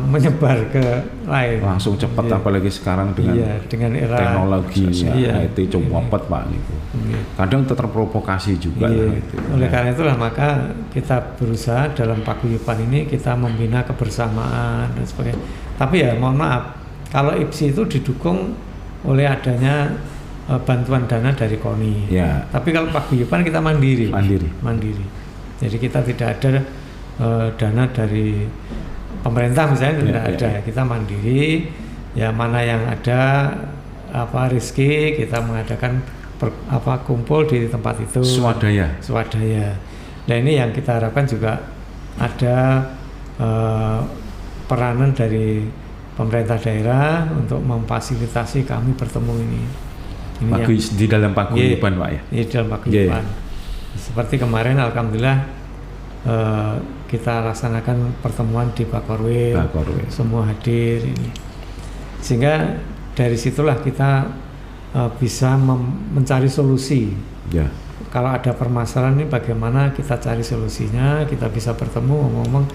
menyebar ke lain. Langsung cepat, Iya. apalagi sekarang dengan Dengan era teknologi iya. IT cepat, Pak niku. Iya. Kadang terprovokasi juga Iya. lah itu. Oleh karena itulah maka kita berusaha dalam paguyuban ini kita membina kebersamaan dan sebagainya. Tapi ya mohon maaf, kalau IPSI itu didukung oleh adanya bantuan dana dari KONI. Ya. Tapi kalau paguyuban kita mandiri. Mandiri. Jadi kita tidak ada dana dari pemerintah misalnya, tidak ada. Kita mandiri. Ya, mana yang ada rezeki kita mengadakan kumpul di tempat itu. Swadaya. Nah, ini yang kita harapkan juga ada peranan dari pemerintah daerah untuk memfasilitasi kami bertemu ini. Di dalam paguyuban, Pak ya. Di dalam paguyuban. Seperti kemarin alhamdulillah kita laksanakan pertemuan di Bakorwil. Semua hadir ini. Sehingga dari situlah kita bisa mencari solusi. Ya. Kalau ada permasalahan ini bagaimana kita cari solusinya, kita bisa bertemu ngomong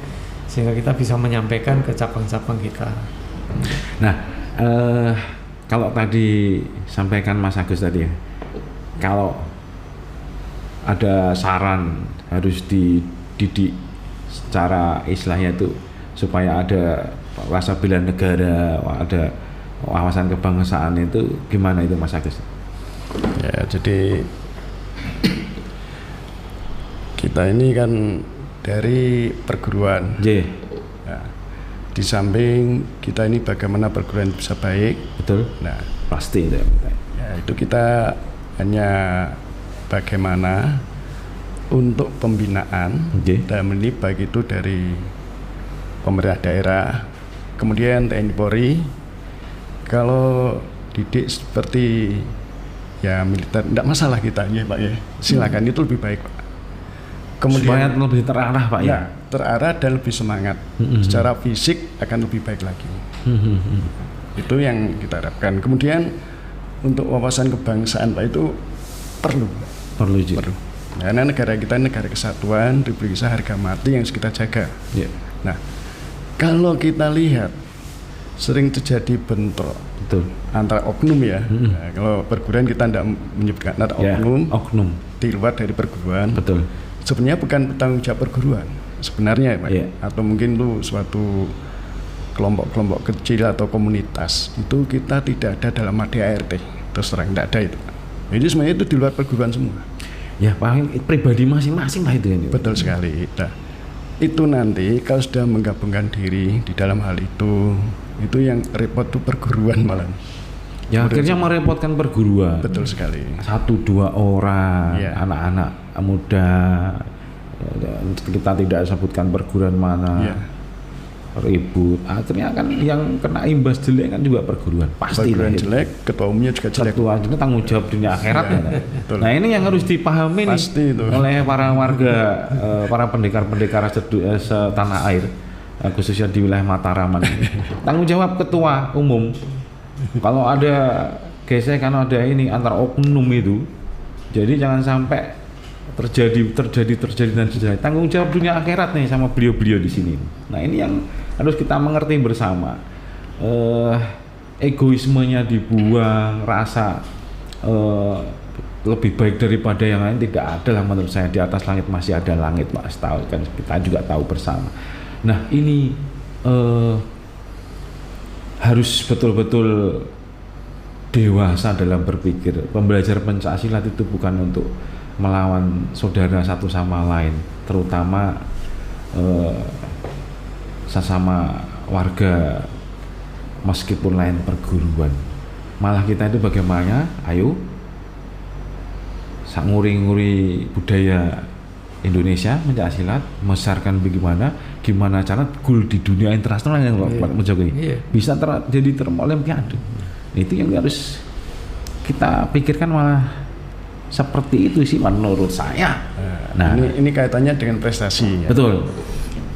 sehingga kita bisa menyampaikan ke cabang-cabang kita. Nah, kalau tadi sampaikan Mas Agus tadi ya, kalau ada saran harus dididik secara istilahnya itu supaya ada rasa bela negara, ada wawasan kebangsaan, itu gimana itu Mas Agus? Ya, jadi kita ini kan dari perguruan. Nah, di samping kita ini bagaimana perguruan bisa baik. Betul. Nah, pasti itu. Ya, itu kita hanya bagaimana untuk pembinaan dalam ini baik itu dari pemerintah daerah, kemudian TNI Polri. Kalau didik seperti ya militer, tidak masalah kita ya Pak ya, silakan itu lebih baik Pak. Kemudian supaya lebih terarah Pak ya, terarah dan lebih semangat. Secara fisik akan lebih baik lagi. Itu yang kita harapkan. Kemudian untuk wawasan kebangsaan Pak itu perlu. Karena negara kita negara kesatuan, Republik Indonesia harga mati yang harus kita jaga. Nah, kalau kita lihat sering terjadi bentrok antara oknum ya. Nah, kalau perguruan kita tidak menyebutkan ada oknum di luar dari perguruan. Sebenarnya bukan tanggung jawab perguruan sebenarnya ya Pak. Atau mungkin itu suatu kelompok-kelompok kecil atau komunitas, itu kita tidak ada dalam ADART, terus terang tidak ada itu. Jadi sebenarnya itu di luar perguruan semua. Ya paling pribadi masing-masing lah itu. Betul sekali. Nah, itu nanti kalau sudah menggabungkan diri di dalam hal itu yang repot tuh perguruan malah. Ya akhirnya merepotkan perguruan. Betul sekali. 1-2 orang anak-anak muda, kita tidak sebutkan perguruan mana, ribut. Akhirnya kan yang kena imbas jelek kan juga perguruan. Pasti perguruan jelek, ketua umumnya juga jelek. Ketua itu tanggung jawab dunia akhirat ya. Nah ini yang harus dipahami nih oleh para warga, para pendekar-pendekar setanah air, khususnya di wilayah Mataraman. Tanggung jawab ketua umum. Kalau ada gesekan, ada ini antar oknum itu, jadi jangan sampai terjadi dan seterusnya. Tanggung jawab dunia akhirat nih sama beliau-beliau di sini. Nah ini yang harus kita mengerti bersama. egoismenya dibuang, rasa lebih baik daripada yang lain tidak ada lah menurut saya. Di atas langit masih ada langit, Mas, tahu kan, kita juga tahu bersama. Nah ini harus betul-betul dewasa dalam berpikir. Pembelajar Pencaksilat itu bukan untuk melawan saudara satu sama lain, terutama sesama warga meskipun lain perguruan. Malah kita itu bagaimana, ayo sak nguri-nguri budaya Indonesia Pencaksilat, membesarkan gimana cara goal di dunia internasional yang bisa jadi Olimpiade. Itu yang harus kita pikirkan, malah seperti itu sih menurut saya. Nah, ini kaitannya dengan prestasi. Ya? Betul.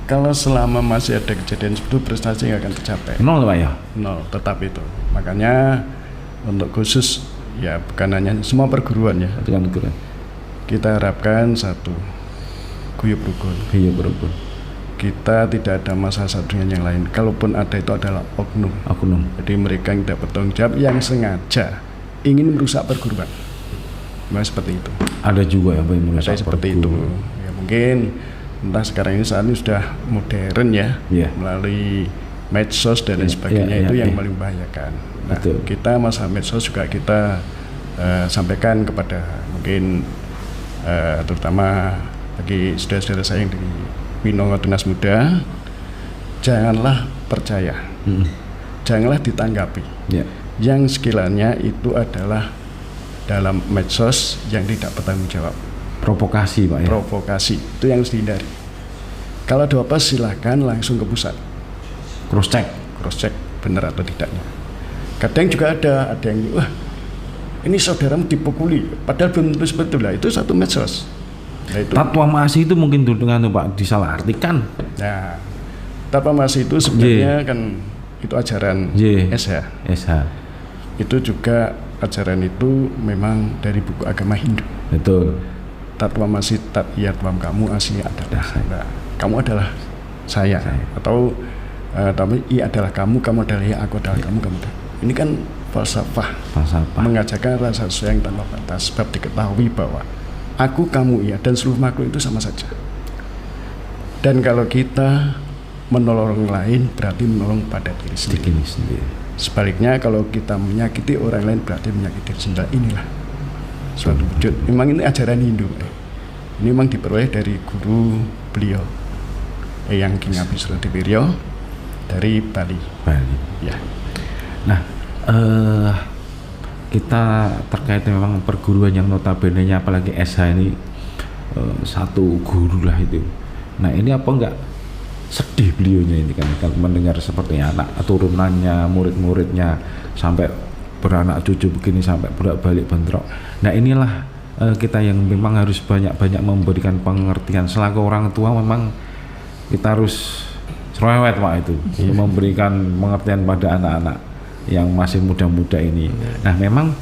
Kalau selama masih ada kejadian seperti itu, prestasi nggak akan tercapai. Nol, Pak ya. Nol, tetap itu. Makanya untuk khusus ya bukan hanya semua perguruan ya. Kita harapkan satu, guyub rukun. Kita tidak ada masalah satu dengan yang lain. Kalaupun ada, itu adalah oknum. Jadi mereka yang tidak bertanggung jawab, yang sengaja ingin merusak perguruan. Memang seperti itu. Ada juga ya yang merusak seperti itu. Ya mungkin entah sekarang ini saat ini sudah modern ya, melalui medsos dan lain sebagainya, itu yang paling membahayakan. Nah, kita masalah medsos juga kita sampaikan kepada mungkin terutama bagi saudara-saudara saya yang di Winongo Tunas Muda, janganlah percaya, janganlah ditanggapi. Yang sekiranya itu adalah dalam medsos yang tidak bertanggung jawab. Provokasi, Pak ya. Provokasi itu yang harus dihindari. Kalau ada apa silahkan langsung ke pusat. Cross check benar atau tidaknya. Kadang juga ada yang wah ini saudaramu dipukuli, padahal belum tentu seperti itu lah. Itu satu medsos. Nah, itu. Tatwa Masi itu mungkin dengan Pak disalahartikan. Nah, Tatwa Masi itu sebenarnya kan itu ajaran SH. Itu juga ajaran itu memang dari buku agama Hindu. Betul. Tatwa Masi tat yatwam kamu asli adalah saya. Kamu adalah saya. Atau tapi i adalah kamu adalah ya, aku adalah kamu adalah. Ini kan falsafah. Mengajarkan rasa sayang tanpa batas, sebab diketahui bahwa aku, kamu, ia, dan seluruh makhluk itu sama saja. Dan kalau kita menolong lain berarti menolong pada diri sendiri. Sebaliknya kalau kita menyakiti orang lain berarti menyakiti diri sendiri. Inilah suatu wujud. Memang ini ajaran Hindu. Ini memang diperoleh dari guru beliau, Eyang King Abisrodipiryo dari Bali. Ya. Nah, kita terkait memang perguruan yang notabene-nya apalagi SH ini satu guru lah itu. Nah ini apa enggak sedih beliaunya ini kan mendengar seperti anak turunannya, murid-muridnya sampai beranak cucu begini sampai bolak-balik bentrok. Nah inilah kita yang memang harus banyak-banyak memberikan pengertian selaku orang tua. Memang kita harus cerewet Pak itu memberikan pengertian pada anak-anak yang masih muda-muda ini. Nah memang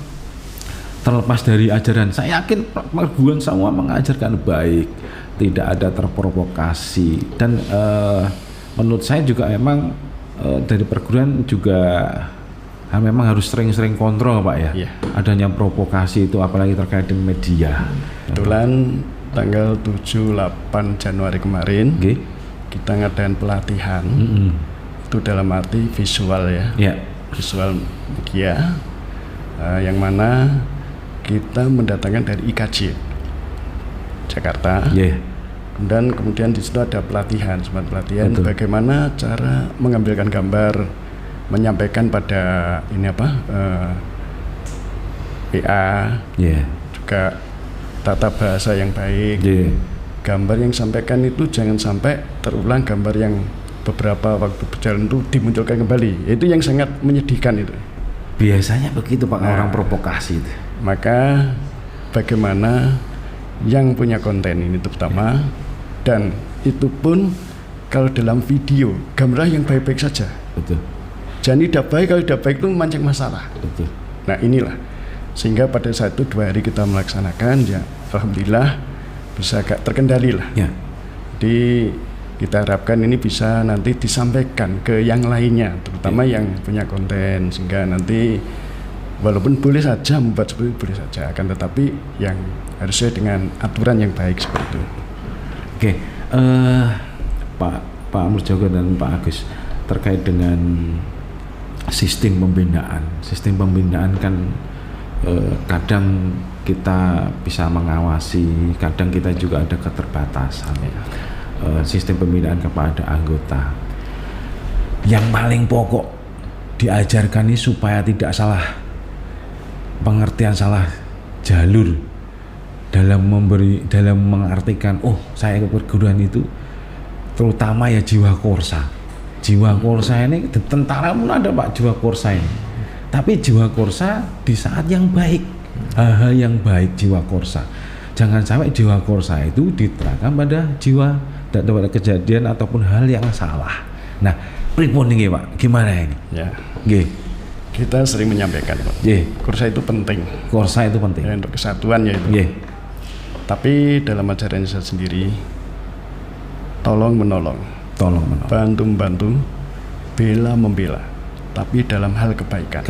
terlepas dari ajaran, saya yakin perguruan semua mengajarkan baik, tidak ada terprovokasi, dan menurut saya juga memang dari perguruan juga memang harus sering-sering kontrol Pak ya. Adanya provokasi itu apalagi terkait dengan media. Kebetulan tanggal 7-8 Januari kemarin kita ngadain pelatihan itu dalam arti visual ya. Visual media yang mana kita mendatangkan dari IKJ Jakarta. Kemudian di situ ada pelatihan bagaimana cara mengambilkan gambar, menyampaikan pada ini PA, juga tata bahasa yang baik. Gambar yang sampaikan itu jangan sampai terulang gambar yang beberapa waktu berjalan itu dimunculkan kembali. Itu yang sangat menyedihkan itu. Biasanya begitu Pak, orang provokasi itu. Maka bagaimana yang punya konten ini terutama, dan itu pun kalau dalam video gambar yang baik-baik saja. Jangan tidak baik, kalau tidak baik itu memancing masalah. Nah inilah sehingga pada saat itu 2 hari kita melaksanakan ya alhamdulillah bisa agak terkendali lah. Jadi Kita harapkan ini bisa nanti disampaikan ke yang lainnya, terutama yang punya konten, sehingga nanti walaupun boleh saja membuat seperti itu, boleh saja, akan tetapi yang harus sesuai dengan aturan yang baik seperti itu. Oke, Pak Murjogo dan Pak Agus, terkait dengan sistem pembinaan. Sistem pembinaan kan kadang kita bisa mengawasi, kadang kita juga ada keterbatasan. Sistem pembinaan kepada anggota. Yang paling pokok diajarkan ini supaya tidak salah pengertian, salah jalur dalam mengartikan, oh saya ke perguruan itu, terutama ya jiwa korsa. Jiwa korsa ini tentara pun ada Pak, jiwa korsa ini. Tapi jiwa korsa di saat yang baik, hal yang baik jiwa korsa. Jangan sampai jiwa korsa itu diterapkan pada jiwa dan pada kejadian ataupun hal yang salah. Nah, pripun nih Pak, gimana ini? Ya, Nggih. kita sering menyampaikan Pak, Nggih. Korsa itu penting. Korsa itu penting. Ya, untuk kesatuan ya itu. Nggih. Tapi dalam ajaran saya sendiri, tolong menolong, bantu membantu, bela membela, tapi dalam hal kebaikan.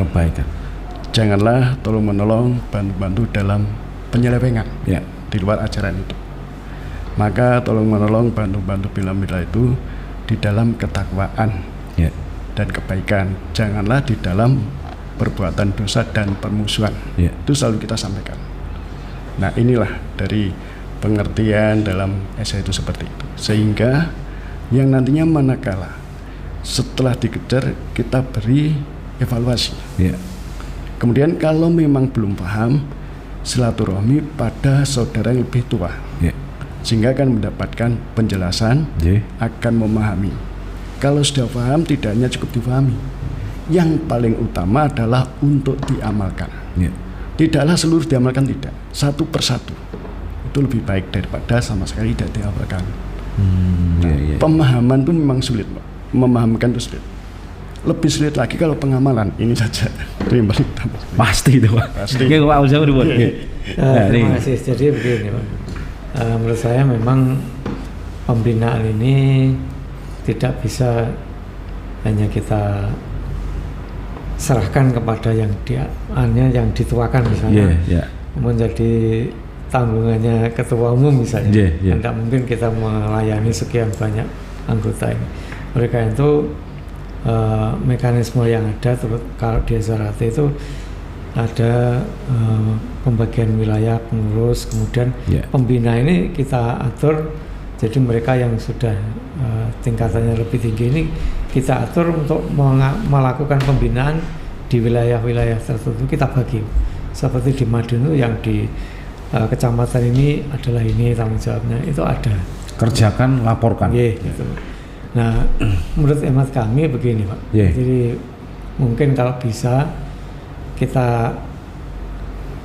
Janganlah tolong menolong, bantu bantu dalam penyelewengan, Ya. di luar ajaran itu. Maka tolong menolong, bantu bantu, bela membela itu di dalam ketakwaan, Ya. dan kebaikan. Janganlah di dalam perbuatan dosa dan permusuhan. Ya. Itu selalu kita sampaikan. Nah, inilah dari pengertian dalam esai itu seperti itu. Sehingga yang nantinya manakala setelah dikejar, kita beri evaluasi. Ya. Kemudian kalau memang belum paham, silaturahmi pada saudara yang lebih tua, Ya. sehingga akan mendapatkan penjelasan, Nggih. akan memahami. Kalau sudah paham, tidak hanya cukup dipahami, yang paling utama adalah untuk diamalkan. Ya. Tidaklah seluruh diamalkan, tidak, satu persatu. Itu lebih baik daripada sama sekali tidak diamalkan. Ya. Pemahaman itu memang sulit, Pak. Memahamkan itu sulit. Lebih sulit lagi kalau pengamalan. Ini saja itu yang paling utama. Pasti itu Pak. Pasti. Nggih Pak Murjogo dipun. Nggih. Terima kasih. Jadi begini Pak, menurut saya memang pembinaan ini tidak bisa hanya kita serahkan kepada yang yang dituakan misalnya, menjadi tanggungannya ketua umum misalnya. Tidak mungkin kita melayani sekian banyak anggota ini. Oleh karena itu mekanisme yang ada kalau di SRAT itu ada pembagian wilayah pengurus, kemudian pembina ini kita atur. Jadi mereka yang sudah tingkatannya lebih tinggi ini kita atur untuk melakukan pembinaan di wilayah-wilayah tertentu, kita bagi. Seperti di Madiun yang di kecamatan ini adalah ini tanggung jawabnya, itu ada. Kerjakan, laporkan. Gitu. Nah, menurut hemat kami begini Pak. Jadi mungkin kalau bisa kita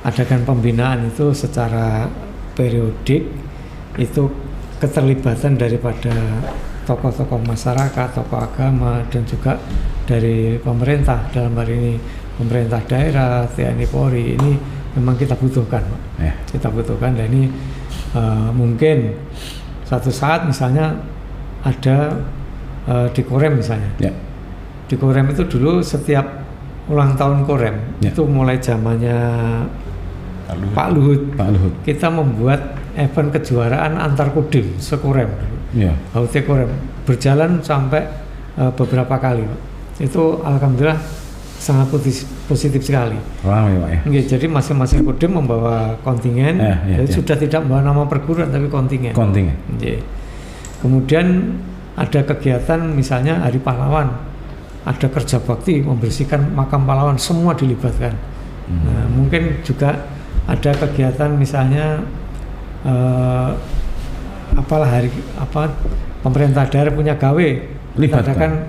adakan pembinaan itu secara periodik, itu keterlibatan daripada tokoh-tokoh masyarakat, tokoh agama, dan juga dari pemerintah, dalam hal ini pemerintah daerah, TNI Polri, ini memang kita butuhkan Pak. Kita butuhkan, dan ini mungkin suatu saat misalnya ada di Korem misalnya. Di Korem itu dulu setiap ulang tahun Korem itu mulai zamannya Pak Luhut. Kita membuat event kejuaraan antar kodim sekorem. HUT Korem berjalan sampai beberapa kali Pak. Itu alhamdulillah sangat positif sekali. Jadi masing-masing kodim membawa kontingen. Sudah tidak membawa nama perguruan tapi kontingen. Kemudian ada kegiatan misalnya Hari Pahlawan, ada kerja bakti membersihkan makam pahlawan, semua dilibatkan. Nah, mungkin juga ada kegiatan misalnya pemerintah daerah punya gawe,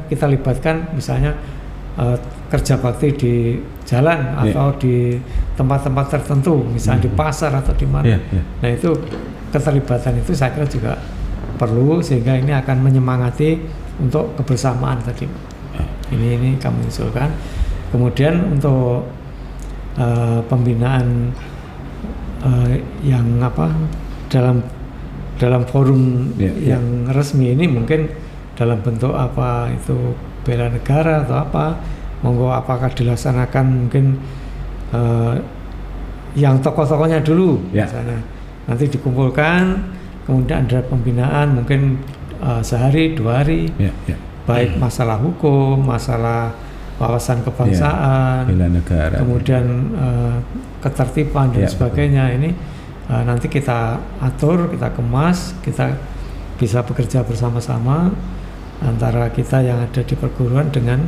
kita libatkan misalnya kerja bakti di jalan atau di tempat-tempat tertentu, misalnya di pasar atau di mana. Nah, itu keterlibatan itu saya kira juga perlu, sehingga ini akan menyemangati untuk kebersamaan tadi. Ini kami usulkan. Kemudian untuk pembinaan yang dalam dalam forum Ya. yang resmi ini mungkin dalam bentuk apa itu bela negara atau apa, monggo apakah dilaksanakan mungkin yang tokoh-tokohnya dulu misalnya nanti dikumpulkan, kemudian ada pembinaan mungkin sehari 2 hari, baik masalah hukum, masalah wawasan kebangsaan, bela negara, kemudian ketertiban dan sebagainya. Ini nanti kita atur, kita kemas, kita bisa bekerja bersama-sama antara kita yang ada di perguruan dengan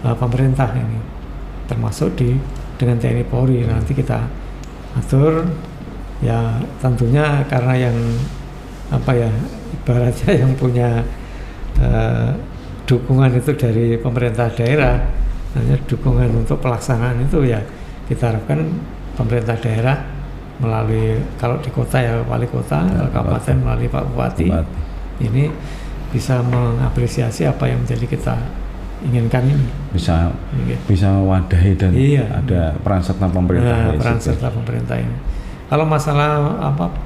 pemerintah ini, termasuk dengan TNI Polri. Nanti kita atur, ya tentunya karena yang ibaratnya yang punya dukungan itu dari pemerintah daerah, hanya dukungan untuk pelaksanaan itu ya kita harapkan pemerintah daerah melalui, kalau di kota ya wali kota, kabupaten melalui Pak Bupati ini bisa mengapresiasi apa yang menjadi kita inginkan ini, bisa wadahi dan ada peran serta pemerintah. Peran serta pemerintah ini. Kalau masalah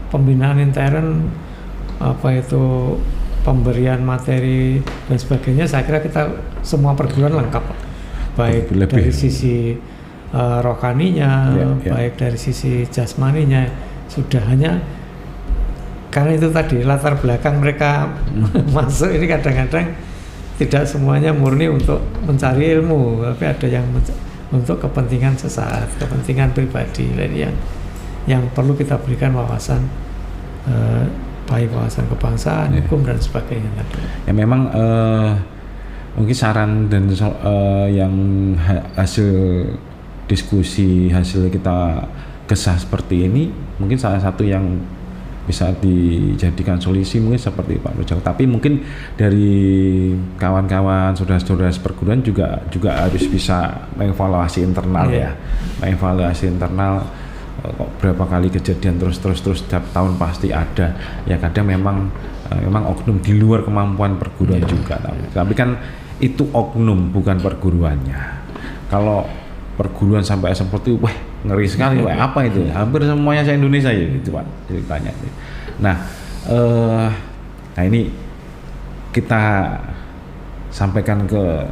pembinaan intern, itu pemberian materi dan sebagainya, saya kira kita semua perguruan lengkap, baik dari sisi rohaninya, baik dari sisi jasmaninya, sudah. Hanya karena itu tadi latar belakang mereka masuk ini kadang-kadang tidak semuanya murni untuk mencari ilmu, tapi ada yang untuk kepentingan sesaat, kepentingan pribadi, dan yang perlu kita berikan wawasan, baik wawasan kebangsaan, hukum dan sebagainya. Ya memang mungkin saran dan yang hasil diskusi, hasil kita kesah seperti ini, mungkin salah satu yang bisa dijadikan solusi mungkin seperti Pak Projok. Tapi mungkin dari kawan-kawan saudara-saudara perguruan juga harus bisa mengevaluasi internal mengevaluasi internal. Kok berapa kali kejadian terus setiap tahun pasti ada. Ya kadang memang oknum di luar kemampuan perguruan juga. Tapi kan itu oknum, bukan perguruannya. Kalau perguruan sampai seperti itu, ngeri sekali, apa itu? Hampir semuanya se-Indonesia ya gitu Pak ceritanya. Nah, ini kita sampaikan ke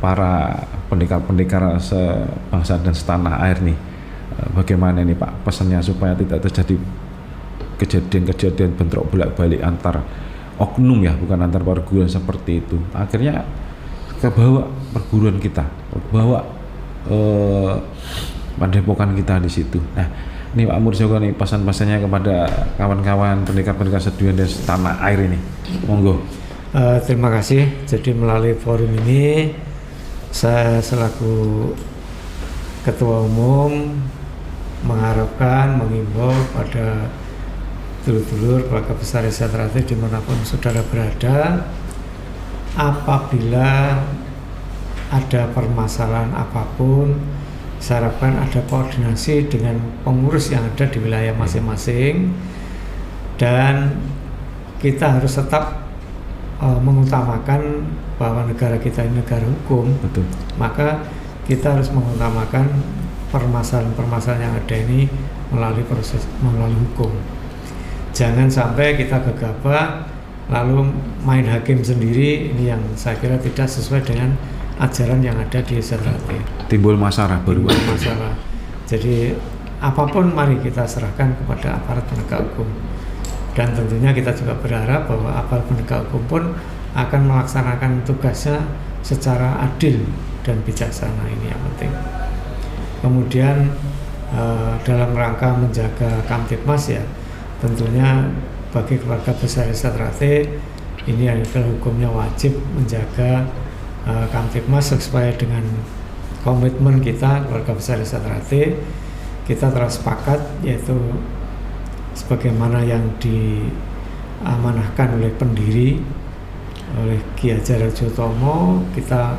para pendekar-pendekar sebangsa dan setanah air nih. Bagaimana ini Pak pesannya supaya tidak terjadi kejadian-kejadian bentrok bolak-balik antar oknum ya, bukan antar perguruan seperti itu. Akhirnya kebawa perguruan kita, bawa padepokan kita di situ. Nah, ini Pak Murjoko nih pesan-pesannya kepada kawan-kawan pendekar-pendekar seduhan dan tanah air ini. Monggo. Terima kasih. Jadi melalui forum ini saya selaku Ketua Umum mengharapkan, mengimbau pada dulur-dulur keluarga besar Desa Teratai dimanapun saudara berada, apabila ada permasalahan apapun, saya harapkan ada koordinasi dengan pengurus yang ada di wilayah masing-masing, dan kita harus tetap mengutamakan bahwa negara kita ini negara hukum. Betul. Maka kita harus mengutamakan permasalahan-permasalahan yang ada ini melalui hukum. Jangan sampai kita gegabah lalu main hakim sendiri, ini yang saya kira tidak sesuai dengan ajaran yang ada di Desa Teratai. Timbul masalah baru. Jadi apapun mari kita serahkan kepada aparat penegak hukum, dan tentunya kita juga berharap bahwa aparat penegak hukum pun akan melaksanakan tugasnya secara adil dan bijaksana, ini yang penting. Kemudian dalam rangka menjaga Kamtibmas ya, tentunya bagi keluarga besar Desa Teratai ini adalah hukumnya wajib menjaga Kamtibmas sesuai dengan komitmen kita keluarga besar Desa Teratai. Kita telah sepakat, yaitu sebagaimana yang diamanahkan oleh pendiri, oleh Ki Hajar Utomo, kita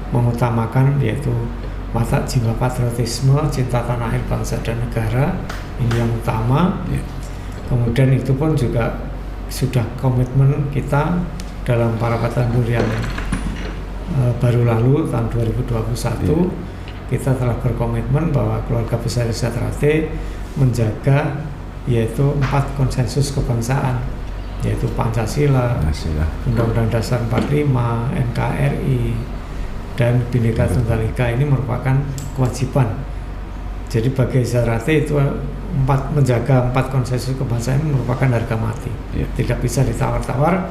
mengutamakan yaitu watak jiwa patriotisme, cinta tanah air, bangsa dan negara, ini yang utama. Kemudian itu pun juga sudah komitmen kita dalam para Parapat yang baru lalu tahun 2021. Kita telah berkomitmen bahwa keluarga besar Desa Teratai menjaga yaitu 4 konsensus kebangsaan, yaitu Pancasila, Undang-Undang Dasar 45, NKRI, dan Bhinneka Tunggal Ika. Ini merupakan kewajiban. Jadi bagi Zarate itu menjaga 4 konsensus kebangsaan ini merupakan harga mati. Tidak bisa ditawar-tawar.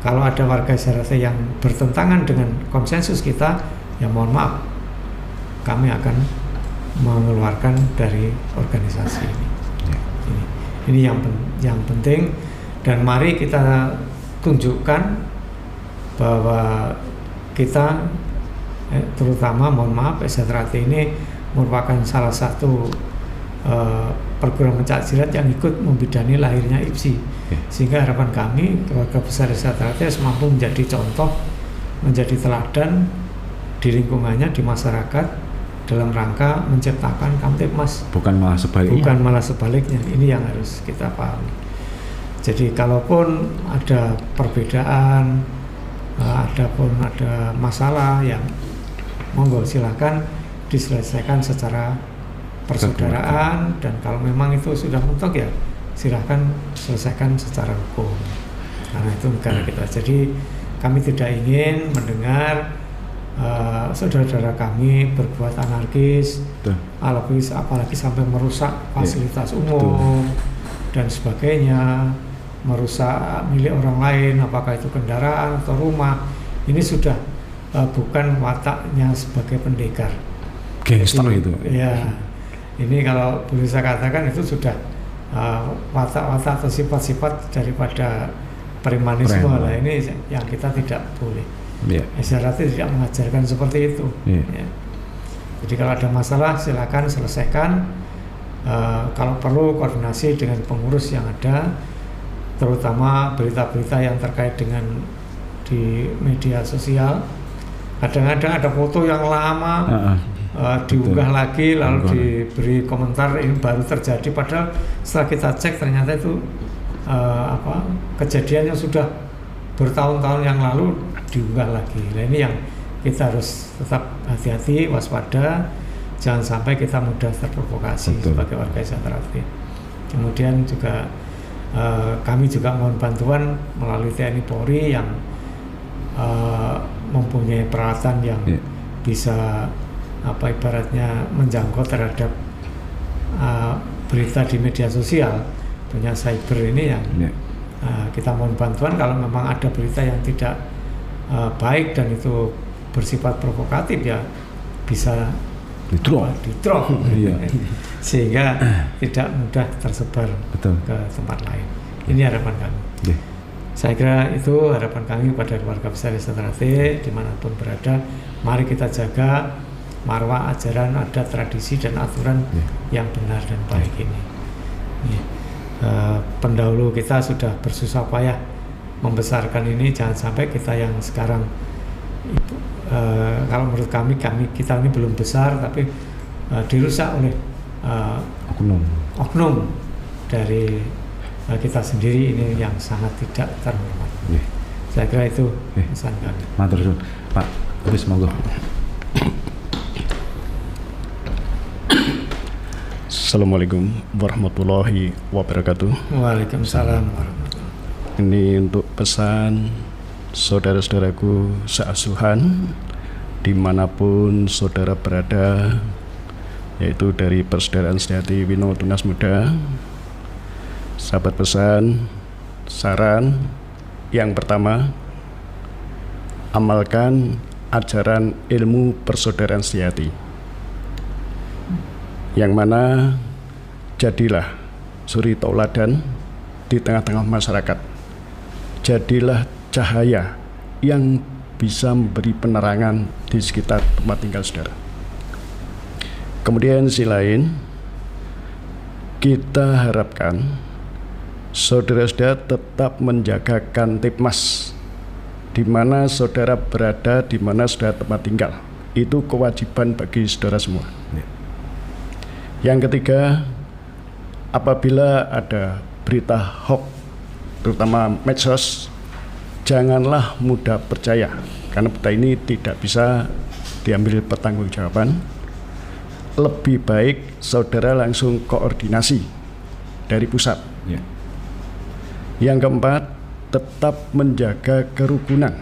Kalau ada warga Zarate yang bertentangan dengan konsensus kita, ya mohon maaf, kami akan mengeluarkan dari organisasi ini. Ini yang penting, dan mari kita tunjukkan bahwa kita terutama mohon maaf Zarate ini merupakan salah satu perguruan pencak silat yang ikut membidani lahirnya IPSI. Sehingga harapan kami keluarga besar Zarate mampu menjadi contoh, menjadi teladan di lingkungannya, di masyarakat, dalam rangka menciptakan Kamtipmas. Bukan malah sebaliknya. Ini yang harus kita pahami. Jadi kalaupun ada perbedaan, ada masalah, yang monggo silakan diselesaikan secara persaudaraan, dan kalau memang itu sudah mentok ya silakan selesaikan secara hukum. Karena itu negara kita. Jadi kami tidak ingin mendengar saudara-saudara kami berbuat anarkis, apalagi sampai merusak fasilitas umum dan sebagainya, merusak milik orang lain, apakah itu kendaraan atau rumah. Ini sudah bukan wataknya sebagai pendekar. Gangster itu. Ya, ini kalau boleh saya katakan itu sudah watak-watak atau sifat-sifat daripada premanisme lah. Ini yang kita tidak boleh. Zarate tidak mengajarkan seperti itu. Ya. Jadi kalau ada masalah silakan selesaikan. Kalau perlu koordinasi dengan pengurus yang ada, terutama berita-berita yang terkait dengan di media sosial. Kadang-kadang ada foto yang lama diunggah lagi lalu diberi komentar ini baru terjadi, padahal setelah kita cek ternyata itu kejadiannya sudah bertahun-tahun yang lalu diunggah lagi. Nah ini yang kita harus tetap hati-hati, waspada, jangan sampai kita mudah terprovokasi sebagai warga Zarate. Kemudian juga kami juga mohon bantuan melalui TNI Polri yang mempunyai peralatan yang bisa ibaratnya menjangkau terhadap berita di media sosial, punya cyber ini yang kita mohon bantuan kalau memang ada berita yang tidak baik dan itu bersifat provokatif, ya bisa di-drop sehingga tidak mudah tersebar ke tempat lain. Ini harapan kami. Saya kira itu harapan kami pada keluarga besar Zarate dimanapun berada. Mari kita jaga marwah, ajaran, adat, tradisi, dan aturan yang benar dan baik ini. Pendahulu kita sudah bersusah payah membesarkan ini, jangan sampai kita yang sekarang kalau menurut kami kita ini belum besar tapi dirusak oleh oknum dari kita sendiri ini yang sangat tidak terhormat. Saya kira itu pesan kami. Matur suwun, Pak. Wis monggo. Assalamualaikum warahmatullahi wabarakatuh. Waalaikumsalam warahmatullahi. Ini untuk pesan saudara-saudaraku seasuhan dimanapun saudara berada, yaitu dari Persaudaraan Sejati Wino Tunas Muda. Sahabat pesan, saran yang pertama, amalkan ajaran ilmu persaudaraan sejati, yang mana jadilah suri tauladan di tengah-tengah masyarakat. Jadilah cahaya yang bisa memberi penerangan di sekitar tempat tinggal saudara. Kemudian sisi lain, kita harapkan saudara-saudara tetap menjaga Kamtipmas di mana saudara berada, di mana saudara tempat tinggal. Itu kewajiban bagi saudara semua. Yang ketiga, apabila ada berita hoax, terutama medsos, janganlah mudah percaya, karena berita ini tidak bisa diambil pertanggungjawaban. lebih baik saudara langsung koordinasi dari pusat. Ya. Yang keempat, tetap menjaga kerukunan,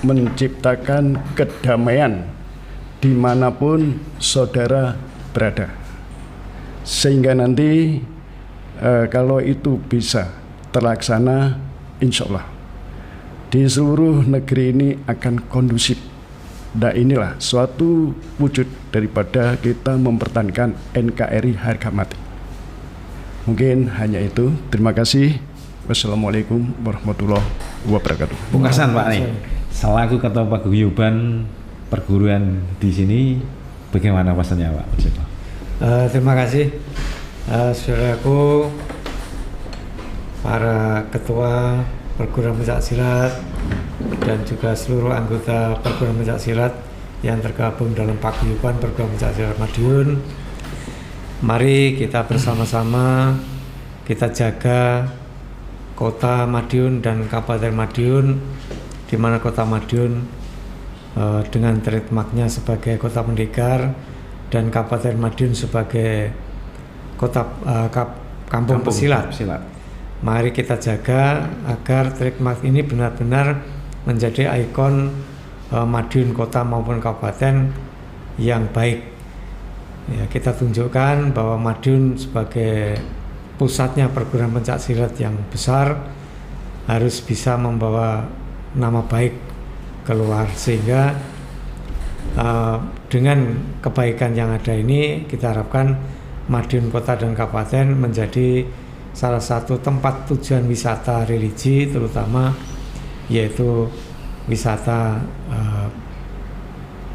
menciptakan kedamaian dimanapun saudara berada. Sehingga nanti kalau itu bisa terlaksana, insya Allah di seluruh negeri ini akan kondusif. Dan inilah suatu wujud daripada kita mempertahankan NKRI harga mati. Mungkin hanya itu. Terima kasih. Wassalamualaikum warahmatullahi wabarakatuh. Pungkasan Pak nih, selaku Ketua Paguyuban perguruan di sini, bagaimana pesannya Pak? Terima kasih saudaraku, para ketua perguruan pencaksilat dan juga seluruh anggota perguruan pencaksilat yang tergabung dalam paguyuban perguruan pencaksilat Madiun. Mari kita bersama-sama kita jaga Kota Madiun dan Kabupaten Madiun, di mana Kota Madiun dengan trademarknya sebagai kota pendekar dan Kabupaten Madiun sebagai kota kampung pesilat. Mari kita jaga agar trademark ini benar-benar menjadi ikon Madiun kota maupun kabupaten yang baik. Ya, kita tunjukkan bahwa Madiun sebagai pusatnya perguruan pencaksilat yang besar harus bisa membawa nama baik keluar, sehingga dengan kebaikan yang ada ini kita harapkan Madiun kota dan kabupaten menjadi salah satu tempat tujuan wisata religi, terutama yaitu wisata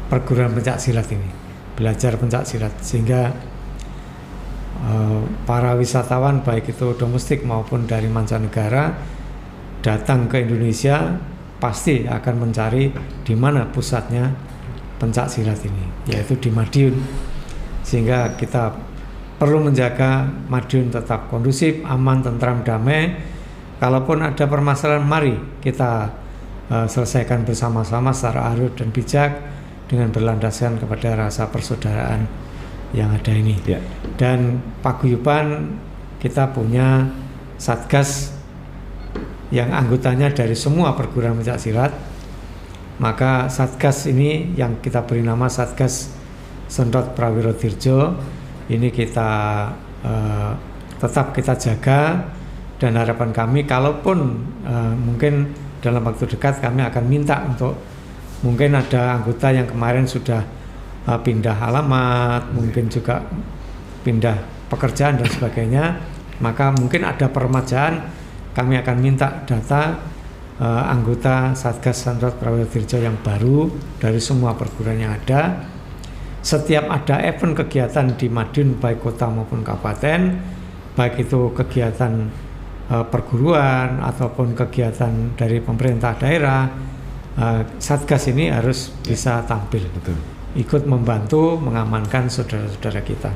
perguruan pencaksilat ini, belajar pencaksilat, sehingga para wisatawan baik itu domestik maupun dari mancanegara datang ke Indonesia pasti akan mencari di mana pusatnya pencaksilat ini, yaitu di Madiun. Sehingga kita perlu menjaga Madiun tetap kondusif, aman, tentram, damai. Kalaupun ada permasalahan, mari kita selesaikan bersama-sama secara arif dan bijak dengan berlandaskan kepada rasa persaudaraan yang ada ini. Ya. Dan paguyuban kita punya satgas yang anggotanya dari semua perguruan pencaksilat. Maka satgas ini yang kita beri nama Satgas Sendot Prawiro Dirjo ini kita tetap kita jaga, dan harapan kami kalaupun mungkin dalam waktu dekat kami akan minta untuk, mungkin ada anggota yang kemarin sudah pindah alamat, mungkin juga pindah pekerjaan dan sebagainya, maka mungkin ada peremajaan, kami akan minta data anggota Satgas Sendot Prawiro Dirjo yang baru dari semua perguruan yang ada. Setiap ada event kegiatan di Madiun baik kota maupun kabupaten, baik itu kegiatan perguruan ataupun kegiatan dari pemerintah daerah, Satgas ini harus bisa tampil. Betul. Ikut membantu mengamankan saudara-saudara kita.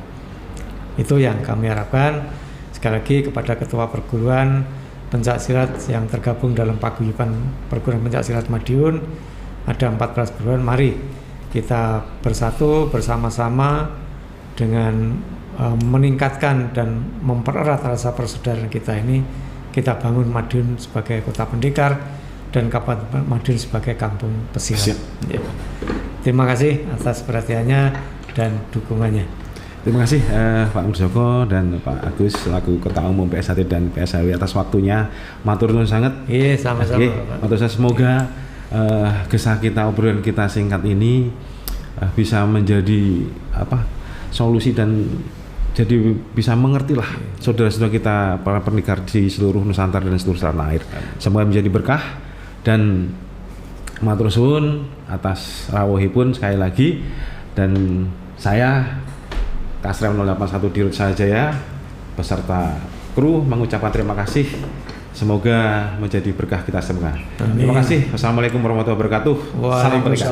Itu yang kami harapkan. Sekali lagi kepada ketua perguruan pencaksilat yang tergabung dalam paguyuban perguruan pencaksilat Madiun, ada 14 perguruan, mari kita bersatu bersama-sama dengan meningkatkan dan mempererat rasa persaudaraan kita ini. Kita bangun Madiun sebagai kota pendekar dan Kabupaten Madiun sebagai kampung pesilat. Ya. Terima kasih atas perhatiannya dan dukungannya. Terima kasih Pak Muljoko dan Pak Agus selaku Ketua Umum PSAT dan PSHW atas waktunya. Matur nuwun sangat. Iya, sama-sama. Matur nuwun, semoga kisah kita, obrolan kita singkat ini bisa menjadi solusi dan jadi bisa mengertilah saudara-saudara kita para pendekar di seluruh Nusantara dan seluruh tanah air. Semoga menjadi berkah, dan matur suwun atas rawuhipun sekali lagi, dan saya Kasrem 081 Dirut Sajaya beserta kru mengucapkan terima kasih. Semoga menjadi berkah kita semua. Terima kasih. Wassalamualaikum warahmatullahi wabarakatuh. Salam pendekar.